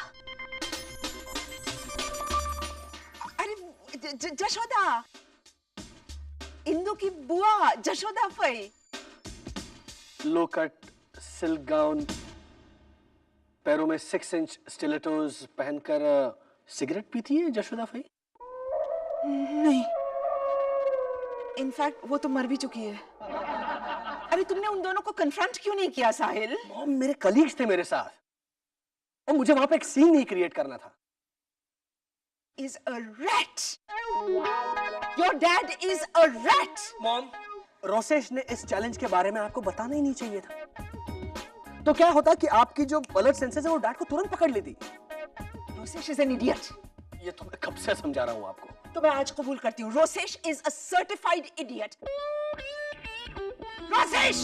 अरे जशोदा, इंदु की बुआ जशोदा फई। लो कट सिल्क गाउन, पैरों में 6 इंच स्टिलेटोज पहनकर सिगरेट पीती है जशोदा फई? नहीं, इनफैक्ट वो तो मर भी चुकी है। अरे तुमने उन दोनों को कन्फ्रंट क्यों नहीं किया साहिल? मॉम, मेरे कलीग्स थे मेरे साथ और मुझे वहां पे एक सीन नहीं क्रिएट करना था। Is a rat. Your dad is a rat. Mom, Rosesh ने इस चैलेंज के बारे में आपको बताना ही नहीं चाहिए था। तो क्या होता कि आपकी जो अलर्ट सेंसेस है वो डैड को तुरंत पकड़ लेती। Rosesh is an idiot. ये तो मैं कब से समझा रहा हूँ आपको। तो मैं आज कबूल करती हूँ, Rosesh is a certified idiot. Rosesh!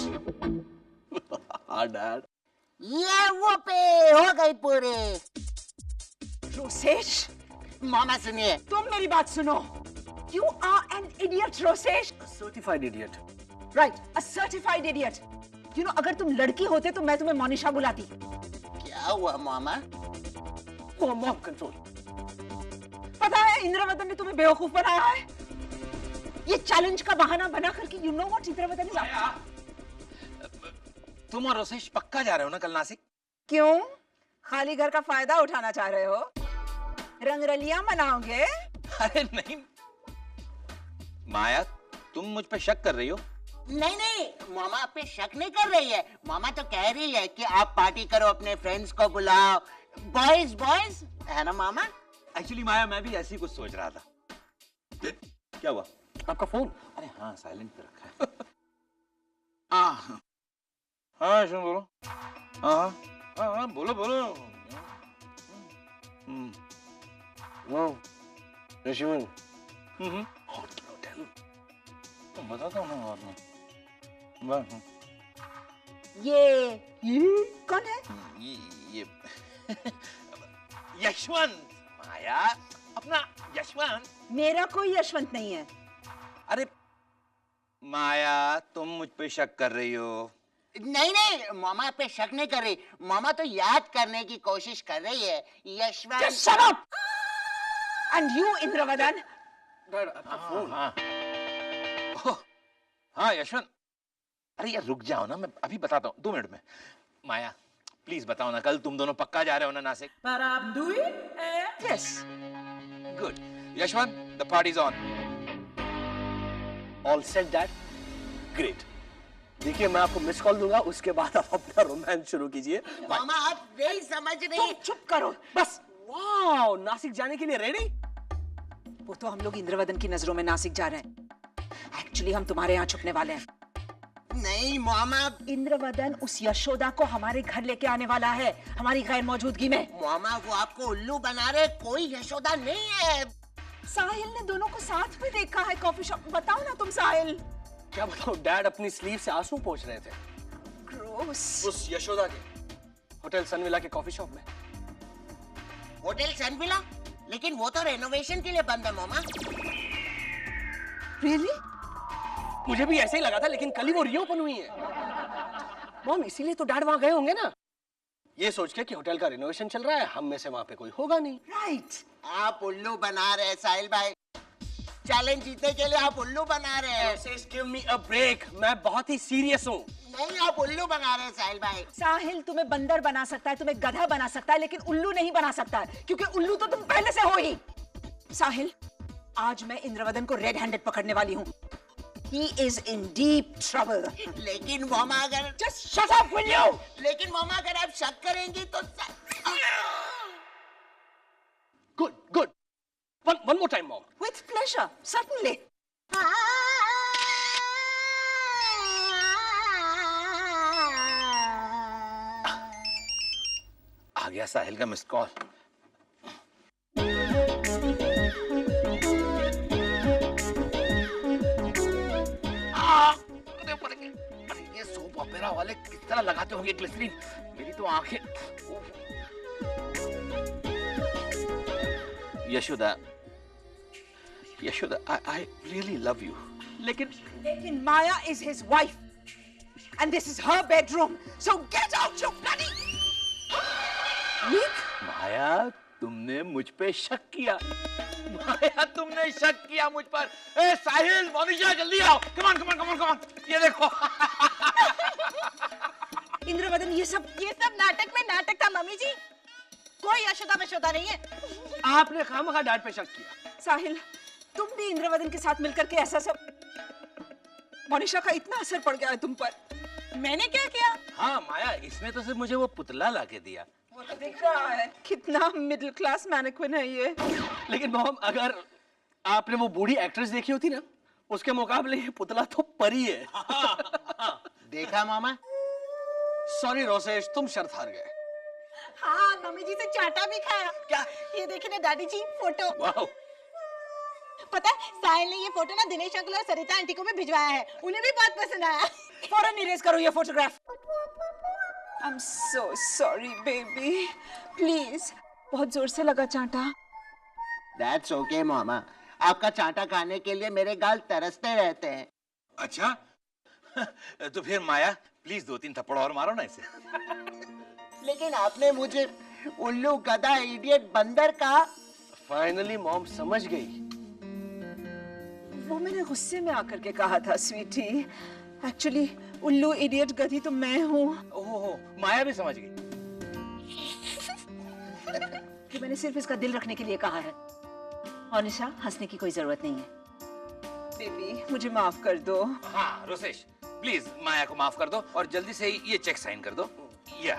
हाँ डैड। ये वो पे हो गई पूरी। रोसेश, मामा सुनिए। तुम मेरी बात सुनो। You are an idiot, Rosesh. Certified idiot. Right, a certified idiot. You know, अगर तुम लड़की होते तो मैं तुम्हें मोनिशा बुलाती। क्या हुआ मामा? Mom, control. पता है इंद्रवदन ने तुम्हें बेवकूफ बनाया है। ये चैलेंज का बहाना बना करके you know what Indravadan is up to? तुम और रोसेश पक्का जा रहे हो ना कल नासिक? क्यों? खाली घर का फायदा उठाना चाह रहे हो? रंगरलियां मनाओगे? अरे नहीं माया, तुम मुझ पे शक कर रही हो? नहीं नहीं, मामा आप पे शक नहीं कर रही है। मामा तो कह रही है कि आप पार्टी करो, अपने फ्रेंड्स को बुलाओ, बॉयज बॉयज, है ना मामा? एक्चुअली माया मैं भी ऐसी कुछ सोच रहा था। क्या हुआ? आपका फोन? अरे हाँ, साइलेंट पे रखा है। हाँ सुन बोलो। हाँ बोलो बोलो। वाह यशवन। बताता हूँ ना बाद में। ये कौन है? ये यशवंत। माया अपना यशवंत। मेरा कोई यशवंत नहीं है। अरे माया तुम मुझ पे शक कर रही हो। नहीं नहीं, मामा आप पे शक नहीं कर रही, मामा तो याद करने की कोशिश कर रही है। Yashwant. Just shut up! And you, Indravadan? हाँ यशवंत। अरे यार रुक जाओ ना, मैं अभी बताता हूँ, 2 मिनट में। माया प्लीज बताओ ना, कल तुम दोनों पक्का जा रहे हो ना Nashik? Yes. Good. Yashwant, the parties on. All set dad? Great. देखिए मैं आपको मिस कॉल दूंगा, उसके बाद आप अपना रोमांस शुरू कीजिए। मामा आप नहीं समझ रही। तुम चुप करो बस। वाओ, नासिक जाने के लिए रेडी? वो तो हम लोग इंद्रवदन की नजरों में नासिक जा रहे हैं। एक्चुअली हम तुम्हारे यहाँ छुपने वाले हैं। नहीं मामा, इंद्रवदन उस यशोदा को हमारे घर लेके आने वाला है हमारी गैर मौजूदगी में। मामा वो आपको उल्लू बना रहे, कोई यशोदा नहीं है। साहिल ने दोनों को साथ में देखा है कॉफी शॉप। बताओ ना तुम साहिल। क्या बताऊं, डैड अपनी स्लीव से आंसू पोंछ रहे थे। ग्रोस। उस यशोदा के होटल सनविला के कॉफी शॉप में। होटल सनविला? लेकिन वो तो रेनोवेशन के लिए बंद है मामा। Really? मुझे भी ऐसे ही लगा था, लेकिन कल ही वो रीओपन हुई है। मॉम, इसीलिए तो डैड वहां गए होंगे ना, ये सोच के कि होटल का रिनोवेशन चल रहा है, हम में से वहां पे कोई होगा नहीं। राइट। आप उल्लू बना रहे हैं साहिल भाई, चैलेंज जीतने के लिए आप उल्लू बना रहे हैं। गिव मी अ ब्रेक, मैं बहुत ही सीरियस हूँ। नहीं आप उल्लू बना रहे हैं साहिल भाई। साहिल तुम्हें बंदर बना सकता है, तुम्हें गधा बना सकता है, लेकिन उल्लू नहीं बना सकता है, क्योंकि उल्लू तो तुम पहले से हो ही। साहिल, आज मैं इंद्रवदन को रेड हैंडेड पकड़ने वाली हूँ। He is in deep trouble. लेकिन मामा अगर Just shut up, will you? लेकिन मामा अगर आप शक करेंगी तो good good, one more time, mom. With pleasure, certainly. आ गया साहिल का मिस कॉल। ये सोप ऑपेरा वाले किस तरह लगाते होंगे ग्लिसरीन, मेरी तो आंखें। Yashoda, I really love you. लेकिन Maya is his wife, and this is her bedroom, so get out, you bloody. Nick? माया, तुमने मुझ पे शक किया। माया, तुमने शक किया मुझ पर। ए साहिल, मोनिशा, जल्दी आओ। Come on. ये देखो। इंद्रवदन, ये सब नाटक में नाटक था मम्मी जी, कोई यशोदा नहीं है। आपने खामखा डैड पे शक किया। साहिल, तुम भी इंद्रवदन के साथ मिलकर के ऐसा सब। मोनिशा का इतना असर पड़ गया है तुम पर। मैंने क्या किया? हाँ माया, इसने तो सिर्फ मुझे वो पुतला लाके दिया। वो तो दिख रहा है कितना मिडिल क्लास मैनिक्विन है ये। लेकिन मॉम, अगर आपने वो बूढ़ी एक्ट्रेस देखी होती ना, उसके मुकाबले ये पुतला तो परी है। देखा मामा? सॉरी रोसेश, तुम शर्त हार गए। हाँ, मम्मी जी से चाटा भी खाया। क्या? ये देखिए ना दादी जी, फोटो। वाह। पता है, साहिल ने ये फोटो ना दिनेश अंकल और सरिता आंटी को भी भिजवाया है, उन्हें भी बहुत पसंद आया। फौरन इरेज करो ये photograph. I'm so sorry baby, please। बहुत जोर से लगा चांटा। That's okay मामा, आपका चांटा खाने के लिए मेरे गाल तरसते रहते हैं। अच्छा तो फिर माया प्लीज 2-3 थप्पड़ और मारो ना इसे। लेकिन आपने मुझे उल्लू, गधा, इडियट, बंदर कहा। फाइनली मॉम समझ गई। वो मैंने गुस्से में आकर के कहा था स्वीटी। एक्चुअली उल्लू, इडियट, गधी तो मैं हूँ। ओहो, माया भी समझ गई कि मैंने सिर्फ इसका दिल रखने के लिए कहा है। मोनिशा, हंसने की कोई जरूरत नहीं है। बेबी, मुझे माफ कर दो। हाँ रोसेश, प्लीज माया को माफ कर दो और जल्दी से ये चेक साइन कर दो। या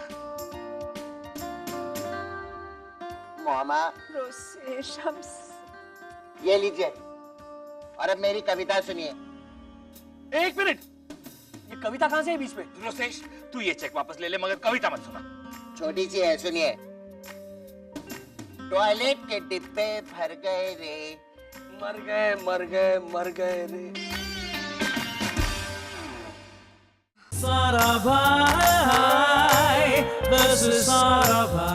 मामा, रोसेश, हम ये लीजिए और अब मेरी कविता सुनिए। एक मिनट, ये कविता कहाँ से है बीच में? रोसेश तू ये चेक वापस ले ले, मगर कविता मत सुना। छोटी सी है, सुनिए। टॉयलेट के डिब्बे भर गए रे, मर गए मर गए मर गए रे। Sara Bhai, this is Sara Bhai.